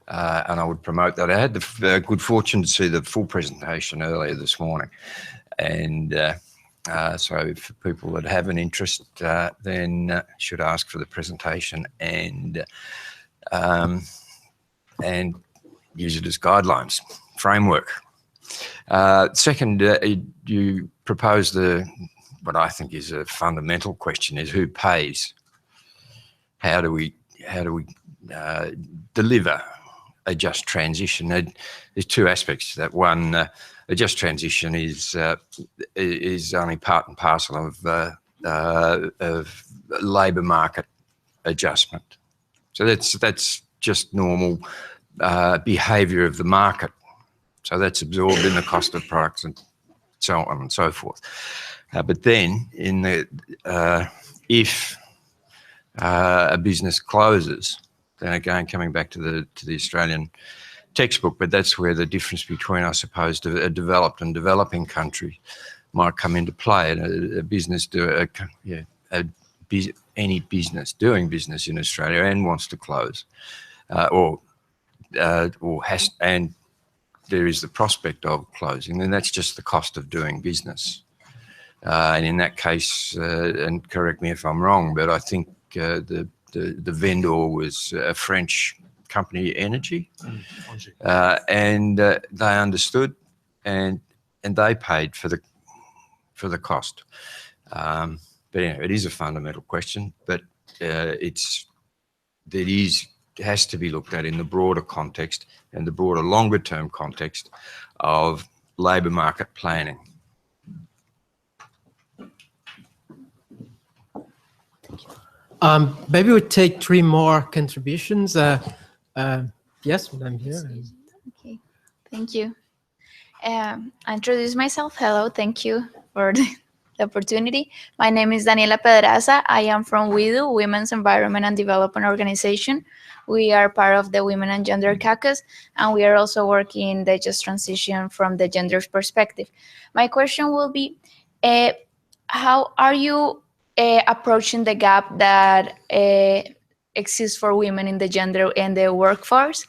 S9: And I would promote that. I had the good fortune to see the full presentation earlier this morning. And so for people that have an interest, then should ask for the presentation and use it as guidelines, framework. Second, you propose what I think is a fundamental question is who pays? How do we deliver a just transition? There's two aspects to that. One, a just transition is only part and parcel of labour market adjustment. So that's just normal behaviour of the market. So that's absorbed in the cost of products and so on and so forth. But then, if a business closes, then again, coming back to the Australian textbook, but that's where the difference between, I suppose, a developed and developing country might come into play. Any business doing business in Australia and wants to close, and there is the prospect of closing, then that's just the cost of doing business. And in that case, and correct me if I'm wrong, but I think the vendor was a French company, Energy, and they understood and they paid for the cost. But anyway, it is a fundamental question, but it has to be looked at in the broader context and the broader longer term context of labour market planning.
S4: Maybe we'll take 3 more contributions. Yes, I'm here.
S10: Okay, thank you. I introduce myself. Hello, thank you for the opportunity. My name is Daniela Pedraza. I am from WIDO, Women's Environment and Development Organization. We are part of the Women and Gender Caucus, and we are also working the just transition from the gender perspective. My question will be, how are you approaching the gap that exists for women in the gender and the workforce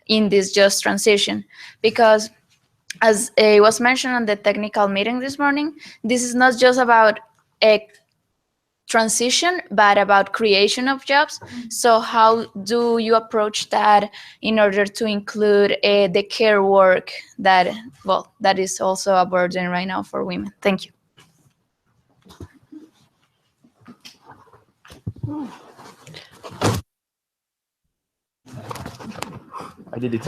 S10: in this just transition? Because as it was mentioned on the technical meeting this morning, this is not just about a transition, but about creation of jobs. So how do you approach that in order to include the care work that is also a burden right now for women? Thank you.
S11: I did it.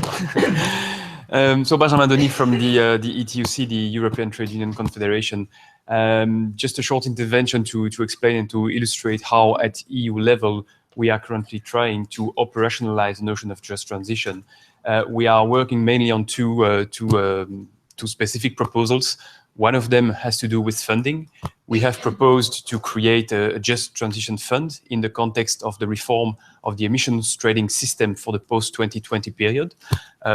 S11: So Benjamin Denis from the ETUC, the European Trade Union Confederation. Just a short intervention to explain and to illustrate how at EU level we are currently trying to operationalize the notion of just transition. We are working mainly on two specific proposals. One of them has to do with funding. We have proposed to create a just transition fund in the context of the reform of the emissions trading system for the post-2020 period.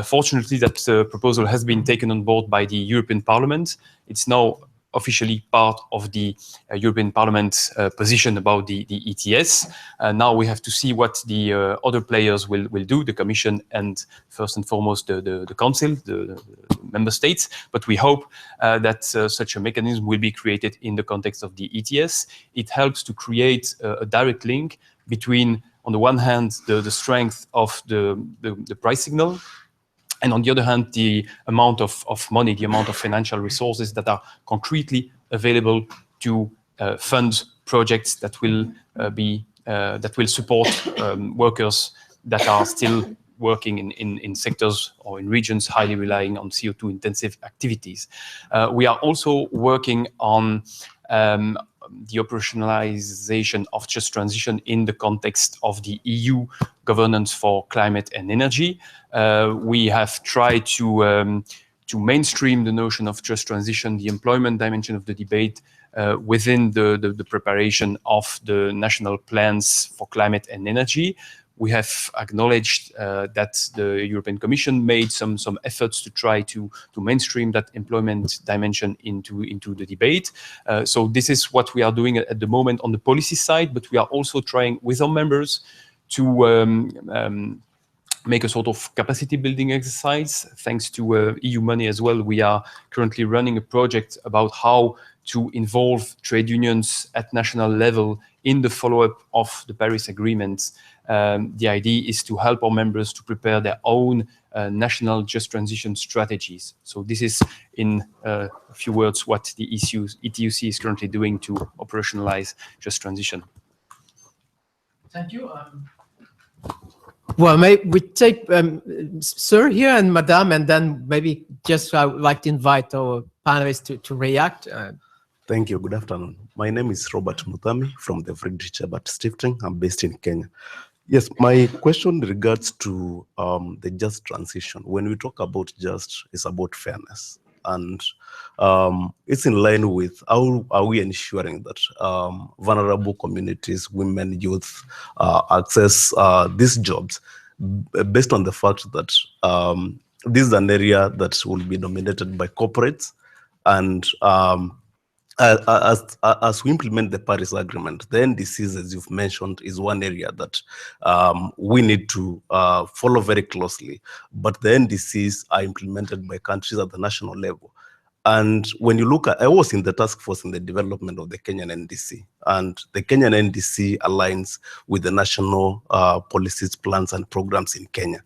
S11: Fortunately, that proposal has been taken on board by the European Parliament. It's now officially part of the European Parliament position about the ETS. Now we have to see what the other players will do, the Commission and first and foremost the Council, the Member States. But we hope that such a mechanism will be created in the context of the ETS. It helps to create a direct link between, on the one hand, the strength of the price signal, and on the other hand, the amount of money, the amount of financial resources that are concretely available to fund projects that will support workers that are still working in sectors or in regions highly relying on CO2 intensive activities. We are also working on the operationalization of just transition in the context of the EU governance for climate and energy. We have tried to mainstream the notion of just transition, the employment dimension of the debate within the preparation of the national plans for climate and energy. We have acknowledged that the European Commission made some efforts to try to mainstream that employment dimension into the debate. So this is what we are doing at the moment on the policy side, but we are also trying with our members to make a sort of capacity building exercise. Thanks to EU money as well, we are currently running a project about how to involve trade unions at national level in the follow-up of the Paris Agreement. The idea is to help our members to prepare their own national just transition strategies. So this is, in a few words, what the ETUC is currently doing to operationalize just transition.
S4: Thank you. Well, maybe we take Sir here and Madame, and then maybe just I would like to invite our panelists to react.
S12: Thank you. Good afternoon. My name is Robert Muthami from the Friedrich Ebert Stiftung. I'm based in Kenya. Yes, my question regards to the just transition. When we talk about just, it's about fairness. And it's in line with how are we ensuring that vulnerable communities, women, youth access these jobs based on the fact that this is an area that will be dominated by corporates. And as we implement the Paris Agreement, the NDCs, as you've mentioned, is one area that we need to follow very closely. But the NDCs are implemented by countries at the national level. And when you look at, I was in the task force in the development of the Kenyan NDC, and the Kenyan NDC aligns with the national policies, plans, and programs in Kenya.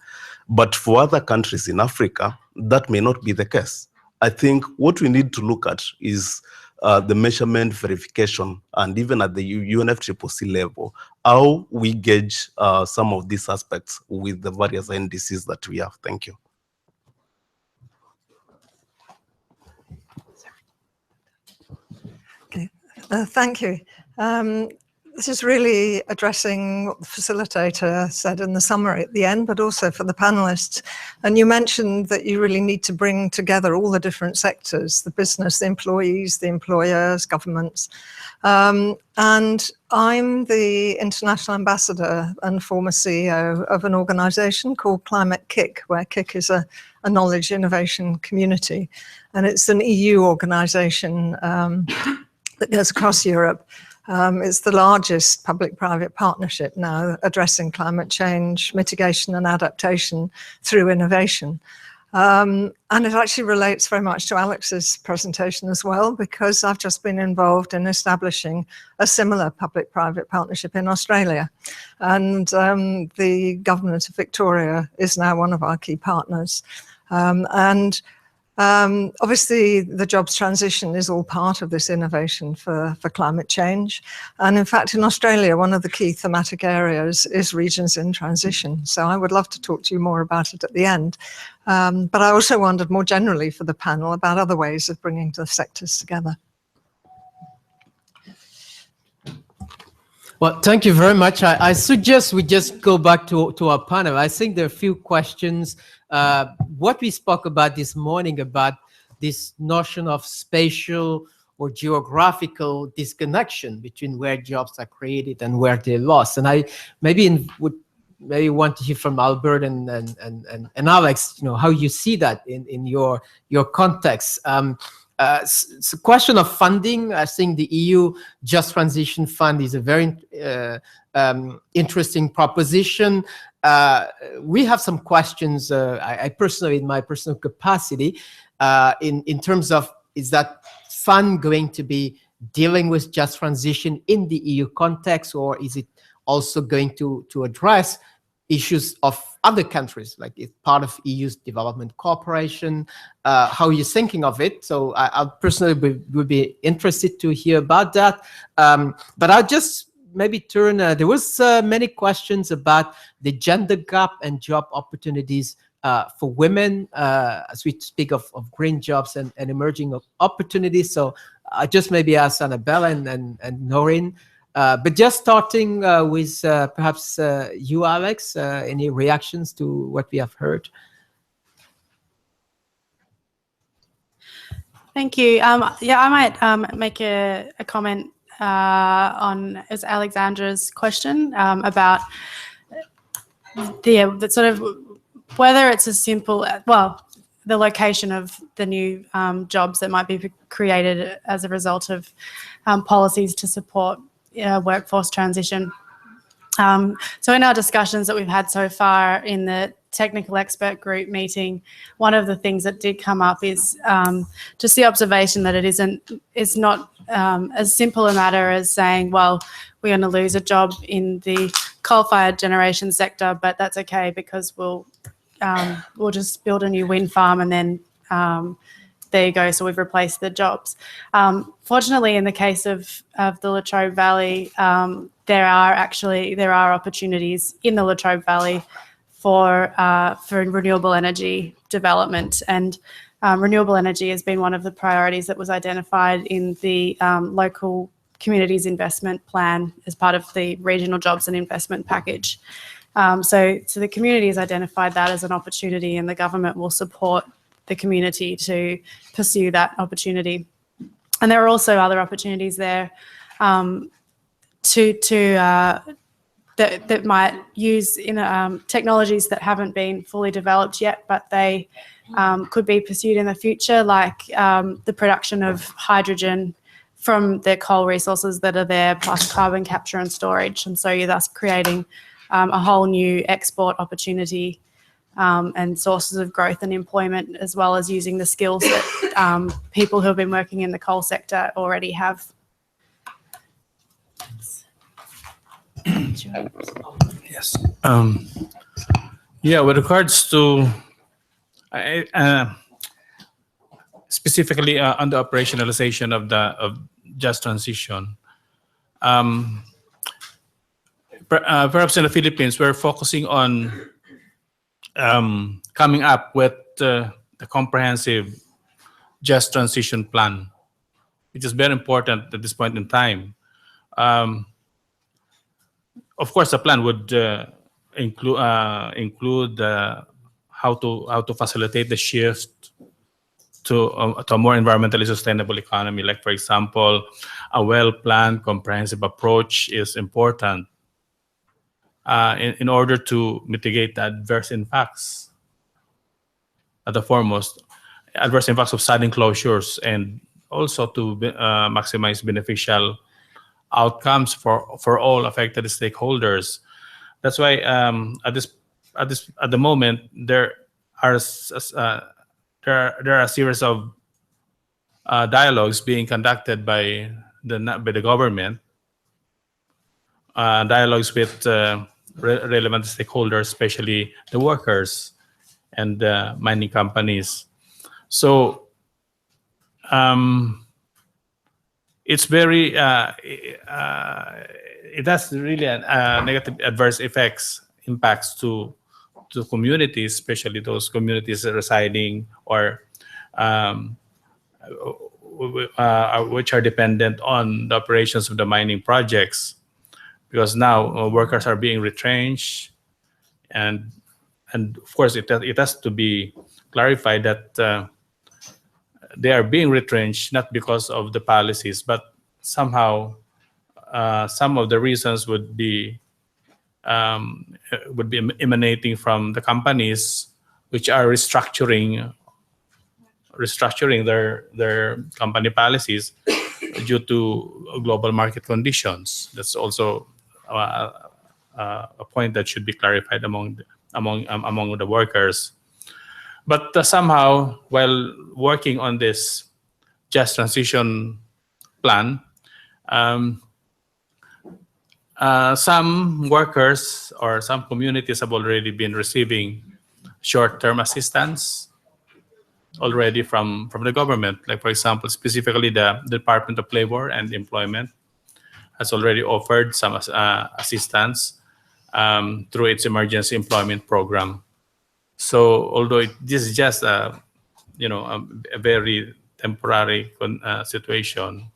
S12: But for other countries in Africa, that may not be the case. I think what we need to look at is the measurement, verification, and even at the UNFCCC level, how we gauge some of these aspects with the various NDCs that we have. Thank you.
S13: Okay, thank you. This is really addressing what the facilitator said in the summary at the end, but also for the panelists. And you mentioned that you really need to bring together all the different sectors, the business, the employees, the employers, governments. And I'm the international ambassador and former CEO of an organization called Climate KIC, where KIC is a knowledge innovation community. And it's an EU organization that goes across Europe. It's the largest public-private partnership now addressing climate change, mitigation and adaptation through innovation. And it actually relates very much to Alex's presentation as well, because I've just been involved in establishing a similar public-private partnership in Australia. And the government of Victoria is now one of our key partners. Obviously, the jobs transition is all part of this innovation for climate change. And in fact, in Australia, one of the key thematic areas is regions in transition. So I would love to talk to you more about it at the end. But I also wondered more generally for the panel about other ways of bringing the sectors together.
S4: Well, thank you very much. I suggest we just go back to our panel. I think there are a few questions. What we spoke about this morning about this notion of spatial or geographical disconnection between where jobs are created and where they're lost. And I would want to hear from Albert and Alex, how you see that in your context. It's a question of funding. I think the EU Just Transition Fund is a very interesting proposition. We have some questions, I personally, in my personal capacity, in terms of, is that fund going to be dealing with just transition in the EU context, or is it also going to address issues of other countries, like it's part of EU's development cooperation? How are you thinking of it? So I personally would be interested to hear about that. But I'll just maybe turn, there was many questions about the gender gap and job opportunities for women as we speak of green jobs and emerging opportunities. So I just maybe ask Annabelle and Noreen, but just starting with perhaps you, Alex, any reactions to what we have heard?
S6: Thank you. Yeah, I might make a comment on Alexandra's question about the sort of whether it's as simple, well, the location of the new jobs that might be created as a result of policies to support workforce transition. So in our discussions that we've had so far in the technical expert group meeting, one of the things that did come up is just the observation that it's not as simple a matter as saying, well, we're going to lose a job in the coal-fired generation sector, but that's okay because we'll just build a new wind farm and then there you go. So we've replaced the jobs. Fortunately, in the case of the Latrobe Valley, there are opportunities in the Latrobe Valley for renewable energy development, and renewable energy has been one of the priorities that was identified in the local communities investment plan as part of the regional jobs and investment package. So the community has identified that as an opportunity, and the government will support the community to pursue that opportunity. And there are also other opportunities there that might use technologies that haven't been fully developed yet, but they could be pursued in the future, like the production of hydrogen from the coal resources that are there, plus carbon capture and storage. And so you're thus creating a whole new export opportunity and sources of growth and employment, as well as using the skills that people who have been working in the coal sector already have.
S5: Yes. Yeah, with regards to specifically on the operationalization of just transition, perhaps in the Philippines, we're focusing on coming up with the comprehensive just transition plan, which is very important at this point in time. Of course, the plan would include how to facilitate the shift to a more environmentally sustainable economy. Like, for example, a well-planned, comprehensive approach is important in order to mitigate the adverse impacts. At the foremost, adverse impacts of sudden closures, and also to maximize beneficial outcomes for all affected stakeholders. That's why at the moment there are a series of dialogues being conducted by the government, dialogues with relevant stakeholders, especially the workers and the mining companies. So it's very it has really negative adverse impacts to communities, especially those communities residing or which are dependent on the operations of the mining projects, because now workers are being retrenched, and of course it has to be clarified that they are being retrenched not because of the policies, but somehow some of the reasons would be emanating from the companies which are restructuring their company policies due to global market conditions. That's also a point that should be clarified among the workers. But somehow, while working on this just transition plan, some workers or some communities have already been receiving short-term assistance already from the government. Like, for example, specifically the Department of Labor and Employment has already offered some assistance through its emergency employment program. So although this is just a very temporary situation,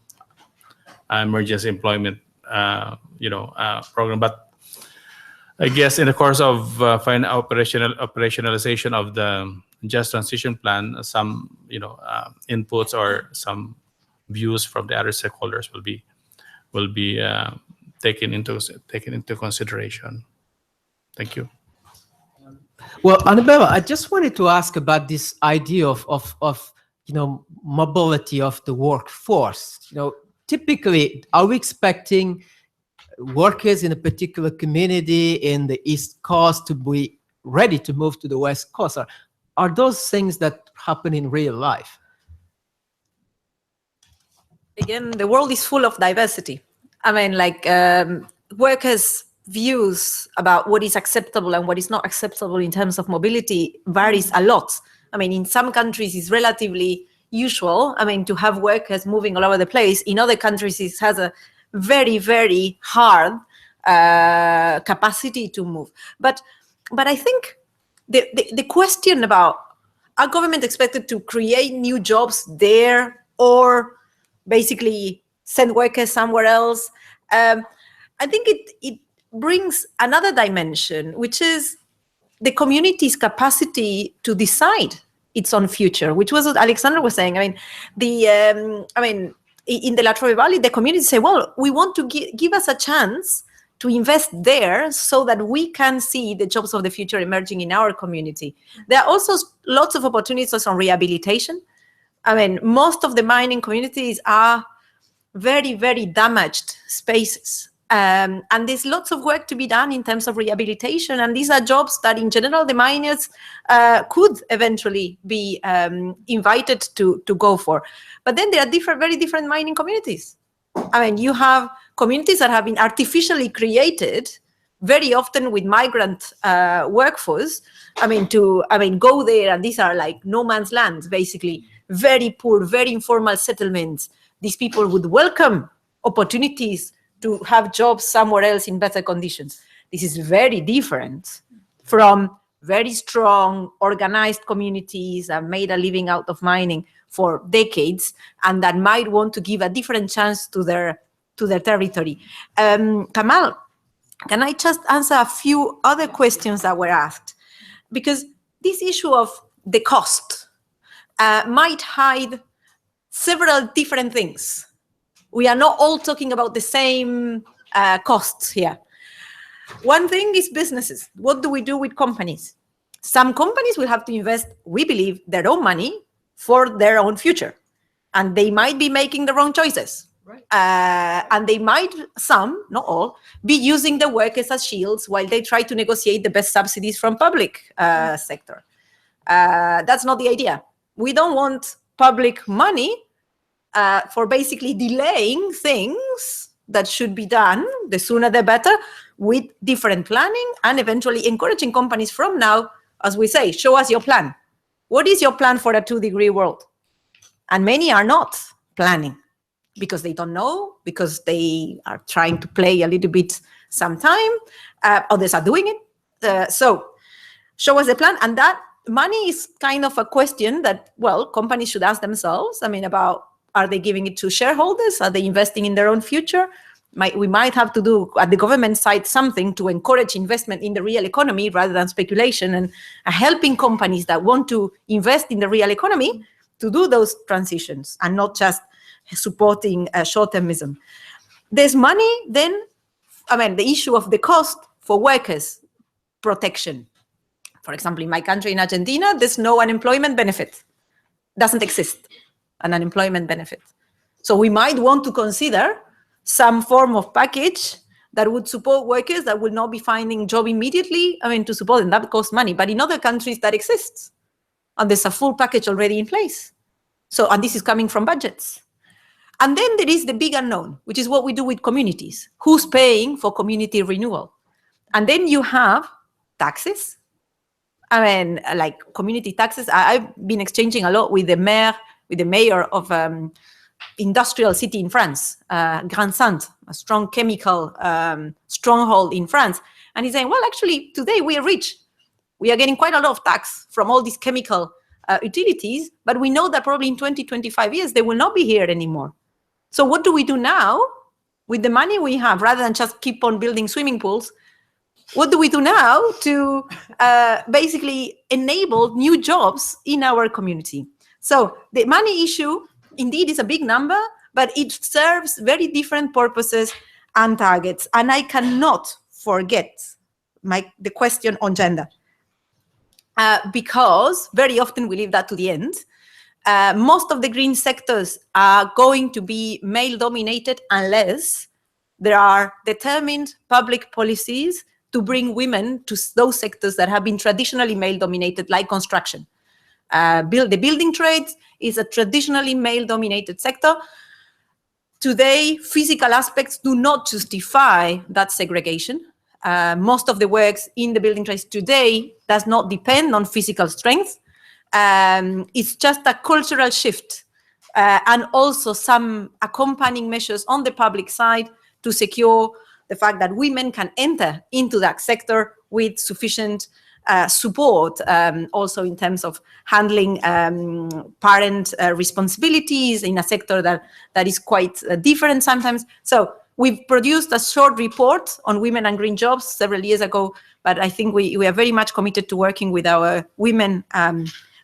S5: emergency employment, program. But I guess in the course of operationalization of the Just Transition Plan, some inputs or some views from the other stakeholders will be taken into consideration. Thank you.
S4: Well, Annabella, I just wanted to ask about this idea of mobility of the workforce. Typically, are we expecting workers in a particular community in the East Coast to be ready to move to the West Coast? Are those things that happen in real life?
S7: Again, the world is full of diversity. I mean, workers' views about what is acceptable and what is not acceptable in terms of mobility varies a lot. I mean, in some countries, it's relatively usual, to have workers moving all over the place. In other countries, it has a very, very hard capacity to move. But I think the question about, are government expected to create new jobs there or basically send workers somewhere else? I think it brings another dimension, which is the community's capacity to decide its own future, which was what Alexandra was saying. In the Latrobe Valley, the community say, well, we want to give us a chance to invest there so that we can see the jobs of the future emerging in our community. There are also lots of opportunities on rehabilitation. Most of the mining communities are very, very damaged spaces. And there's lots of work to be done in terms of rehabilitation. And these are jobs that, in general, the miners could eventually be invited to go for. But then there are very different mining communities. You have communities that have been artificially created, very often with migrant workforce. Go there, and these are like no man's lands, basically. Very poor, very informal settlements. These people would welcome opportunities to have jobs somewhere else in better conditions. This is very different from very strong, organized communities that made a living out of mining for decades and that might want to give a different chance to their territory. Kamal, can I just answer a few other questions that were asked? Because this issue of the cost might hide several different things. We are not all talking about the same costs here. One thing is businesses. What do we do with companies? Some companies will have to invest, we believe, their own money for their own future. And they might be making the wrong choices. Right. And they might, some, not all, be using the workers as shields while they try to negotiate the best subsidies from public sector. That's not the idea. We don't want public money for basically delaying things that should be done, the sooner the better, with different planning and eventually encouraging companies from now, as we say, show us your plan. What is your plan for a 2-degree world? And many are not planning because they don't know, because they are trying to play a little bit sometime, others are doing it. So show us the plan. And that money is kind of a question that, well, companies should ask themselves, about, are they giving it to shareholders? Are they investing in their own future? We might have to do, at the government side, something to encourage investment in the real economy rather than speculation, and helping companies that want to invest in the real economy to do those transitions and not just supporting short-termism. There's money then, the issue of the cost for workers' protection. For example, in my country, in Argentina, there's no unemployment benefit. Doesn't exist. An unemployment benefit. So we might want to consider some form of package that would support workers that will not be finding job immediately, to support them. That costs money. But in other countries that exists. And there's a full package already in place. So, and this is coming from budgets. And then there is the big unknown, which is what we do with communities. Who's paying for community renewal? And then you have taxes. Like community taxes. I've been exchanging a lot with the mayor of industrial city in France, Grand Sainte, a strong chemical stronghold in France. And he's saying, well, actually, today we are rich. We are getting quite a lot of tax from all these chemical utilities, but we know that probably in 20, 25 years, they will not be here anymore. So what do we do now with the money we have, rather than just keep on building swimming pools? What do we do now to basically enable new jobs in our community? So the money issue indeed is a big number, but it serves very different purposes and targets. And I cannot forget the question on gender, because very often we leave that to the end. Most of the green sectors are going to be male-dominated unless there are determined public policies to bring women to those sectors that have been traditionally male-dominated, like construction. The building trade is a traditionally male-dominated sector. Today, physical aspects do not justify that segregation. Most of the works in the building trades today does not depend on physical strength. It's just a cultural shift, and also some accompanying measures on the public side to secure the fact that women can enter into that sector with sufficient support, also in terms of handling parent responsibilities in a sector that is quite different sometimes. So we've produced a short report on women and green jobs several years ago, but I think we are very much committed to working with our women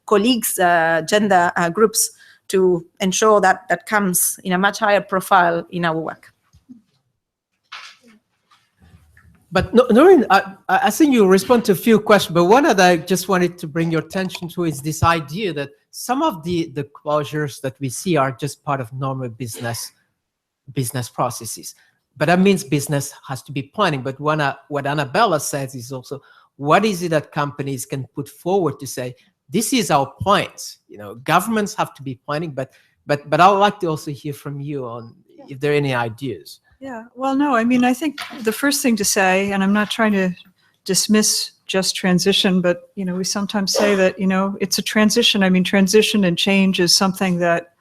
S7: colleagues, gender groups, to ensure that that comes in a much higher profile in our work.
S4: But Noreen, I think you respond to a few questions, but one that I just wanted to bring your attention to is this idea that some of the closures that we see are just part of normal business processes. But that means business has to be planning. But what Annabella says is also, what is it that companies can put forward to say, this is our plans? Governments have to be planning, but I would like to also hear from you on if there are any ideas.
S2: Yeah, well, no, I mean, I think the first thing to say, and I'm not trying to dismiss just transition, but, we sometimes say that, it's a transition. I mean, transition and change is something that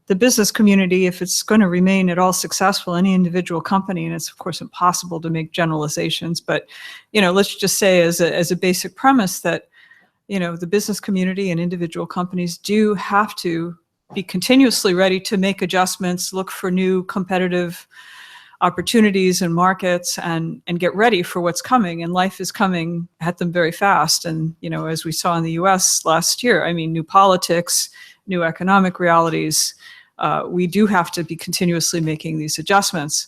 S2: the business community, if it's going to remain at all successful, any individual company, and it's of course impossible to make generalizations, but, let's just say as a basic premise that, the business community and individual companies do have to be continuously ready to make adjustments, look for new competitive opportunities and markets, and get ready for what's coming. And life is coming at them very fast. And, as we saw in the US last year, I mean, new politics, new economic realities, we do have to be continuously making these adjustments.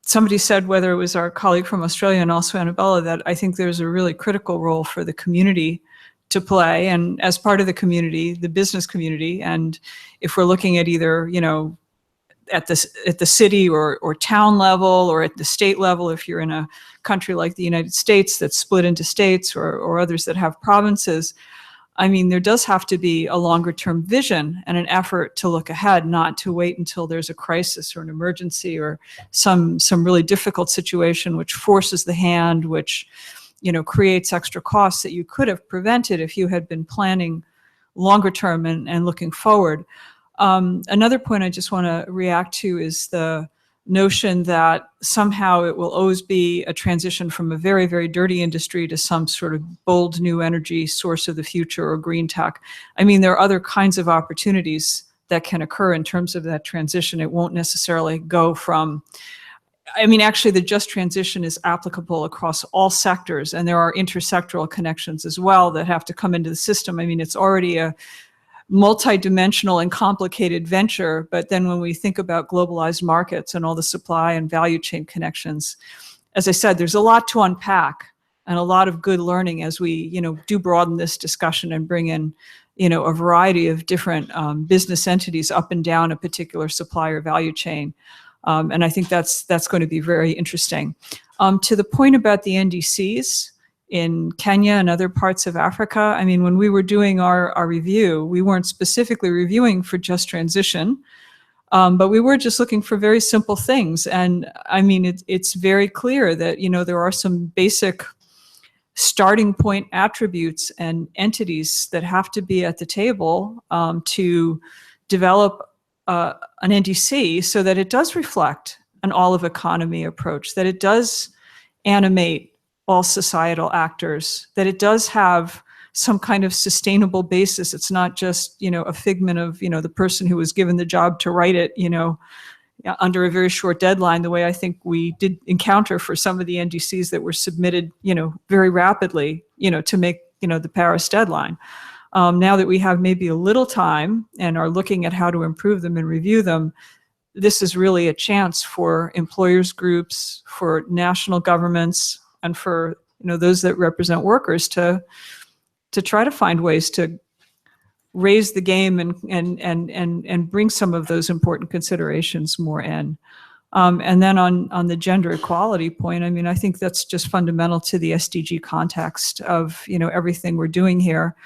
S2: Somebody said, whether it was our colleague from Australia and also Annabella, that I think there's a really critical role for the community to play. And as part of the community, the business community, and if we're looking at either, at the city or town level, or at the state level, if you're in a country like the United States that's split into states, or others that have provinces, I mean, there does have to be a longer term vision and an effort to look ahead, not to wait until there's a crisis or an emergency or some really difficult situation which forces the hand, which, creates extra costs that you could have prevented if you had been planning longer term and looking forward. Another point I just want to react to is the notion that somehow it will always be a transition from a very, very dirty industry to some sort of bold new energy source of the future or green tech. I mean, there are other kinds of opportunities that can occur in terms of that transition. It won't necessarily go from, I mean, actually the just transition is applicable across all sectors, and there are intersectoral connections as well that have to come into the system. I mean, it's already a multidimensional and complicated venture, but then when we think about globalized markets and all the supply and value chain connections, as I said, there's a lot to unpack and a lot of good learning as we, do broaden this discussion and bring in, a variety of different business entities up and down a particular supplier value chain. And I think that's going to be very interesting. To the point about the NDCs, in Kenya and other parts of Africa, I mean, when we were doing our review, we weren't specifically reviewing for just transition, but we were just looking for very simple things. And I mean, it's very clear that, there are some basic starting point attributes and entities that have to be at the table to develop an NDC so that it does reflect an olive economy approach, that it does animate all societal actors, that it does have some kind of sustainable basis. It's not just, a figment of, the person who was given the job to write it, under a very short deadline, the way I think we did encounter for some of the NDCs that were submitted, very rapidly, to make, the Paris deadline. Now that we have maybe a little time and are looking at how to improve them and review them, this is really a chance for employers groups, for national governments, and for those that represent workers to try to find ways to raise the game and bring some of those important considerations more in. And then on the gender equality point, I mean, I think that's just fundamental to the SDG context of everything we're doing here.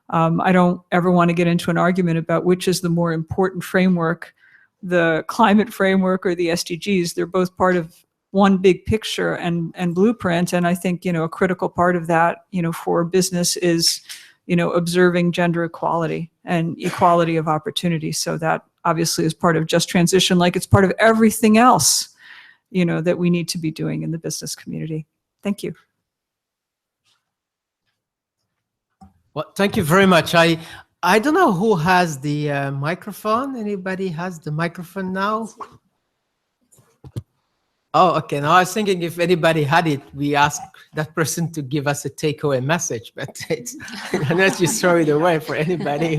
S2: I don't ever want to get into an argument about which is the more important framework, the climate framework or the SDGs. They're both part of one big picture and blueprint. And I think, a critical part of that, for business is, observing gender equality and equality of opportunity. So that obviously is part of just transition, like it's part of everything else, that we need to be doing in the business community. Thank you.
S4: Well, thank you very much. I don't know who has the microphone. Anybody has the microphone now? Oh, okay. Now I was thinking if anybody had it, we ask that person to give us a takeaway message, but it's unless you throw it away for anybody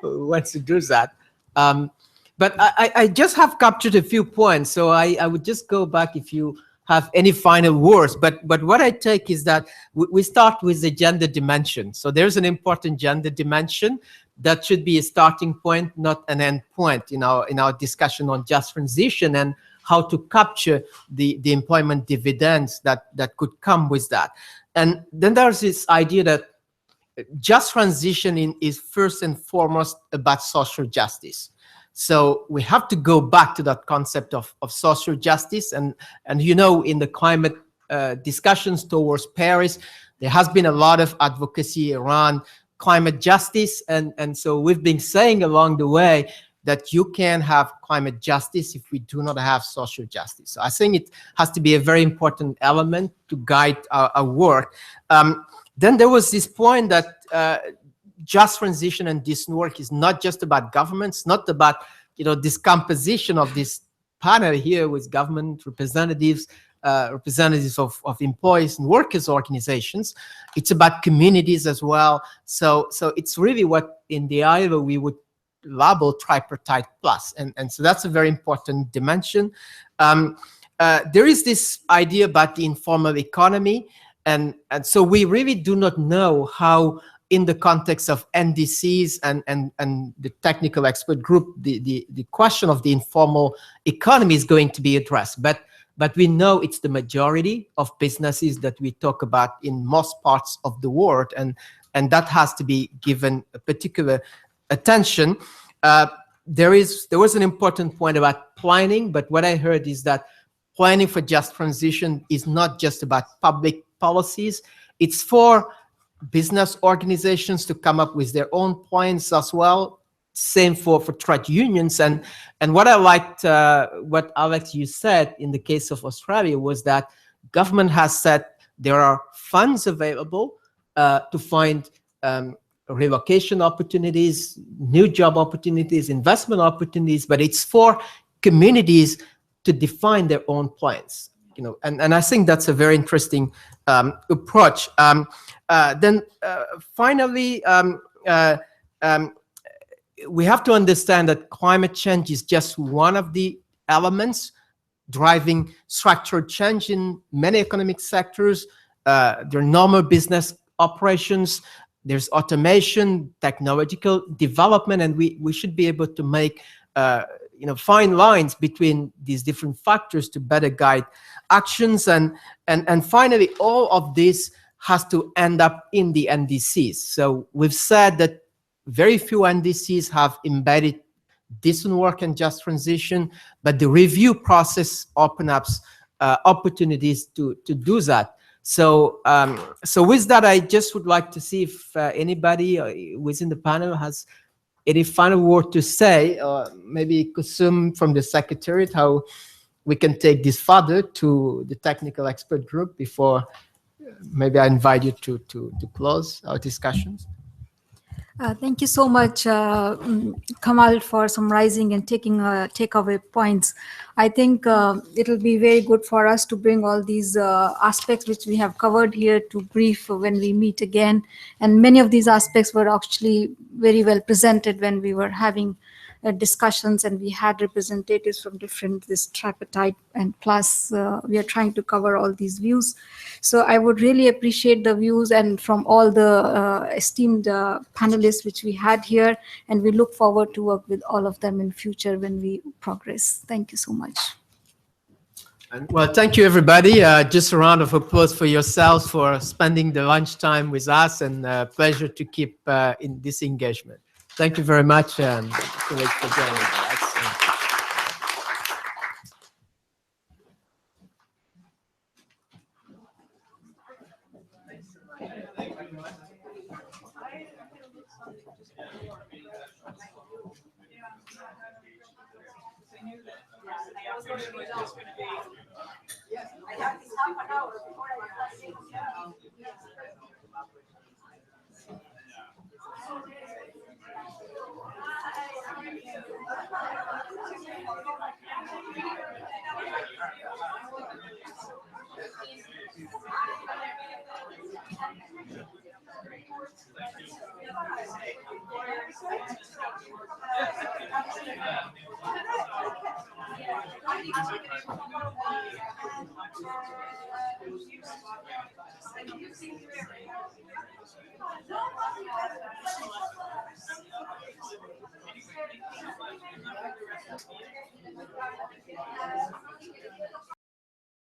S4: who wants to do that. But I just have captured a few points, so I would just go back if you have any final words. But what I take is that we start with the gender dimension. So there's an important gender dimension that should be a starting point, not an end point in our discussion on just transition and how to capture the employment dividends that could come with that. And then there's this idea that just transition is first and foremost about social justice. So we have to go back to that concept of social justice. And in the climate discussions towards Paris, there has been a lot of advocacy around climate justice. And so we've been saying along the way that you can have climate justice if we do not have social justice. So I think it has to be a very important element to guide our work. Then there was this point that just transition and decent work is not just about governments, not about this composition of this panel here with government representatives, representatives of employees and workers organizations. It's about communities as well. So it's really what in the ILO we would label tripartite plus, and so that's a very important dimension. There is this idea about the informal economy, and so we really do not know how, in the context of NDCs and the technical expert group, the question of the informal economy is going to be addressed. But we know it's the majority of businesses that we talk about in most parts of the world, and that has to be given a particular attention. There was an important point about planning, but what I heard is that planning for just transition is not just about public policies. It's for business organizations to come up with their own plans as well. Same for trade unions. And what I liked, what Alex, you said in the case of Australia, was that government has said there are funds available to find relocation opportunities, new job opportunities, investment opportunities, but it's for communities to define their own plans. And I think that's a very interesting approach. Then finally, we have to understand that climate change is just one of the elements driving structural change in many economic sectors. There are normal business operations, there's automation, technological development, and we should be able to make fine lines between these different factors to better guide actions. And finally, all of this has to end up in the NDCs. So we've said that very few NDCs have embedded decent work and just transition, but the review process opens up opportunities to do that. So with that, I just would like to see if anybody within the panel has any final word to say, or maybe Kusum from the Secretariat, how we can take this further to the technical expert group before maybe I invite you to close our discussions.
S3: Thank you so much, Kamal, for summarizing and taking takeaway points. I think it'll be very good for us to bring all these aspects which we have covered here to brief when we meet again. And many of these aspects were actually very well presented when we were having discussions, and we had representatives from different this tripartite, and plus we are trying to cover all these views. So I would really appreciate the views and from all the esteemed panelists which we had here, and we look forward to work with all of them in future when we progress. Thank you so much.
S4: And, well, thank you, everybody. Just a round of applause for yourselves for spending the lunchtime with us, and pleasure to keep in this engagement. Thank you very much, and colleagues, for joining us.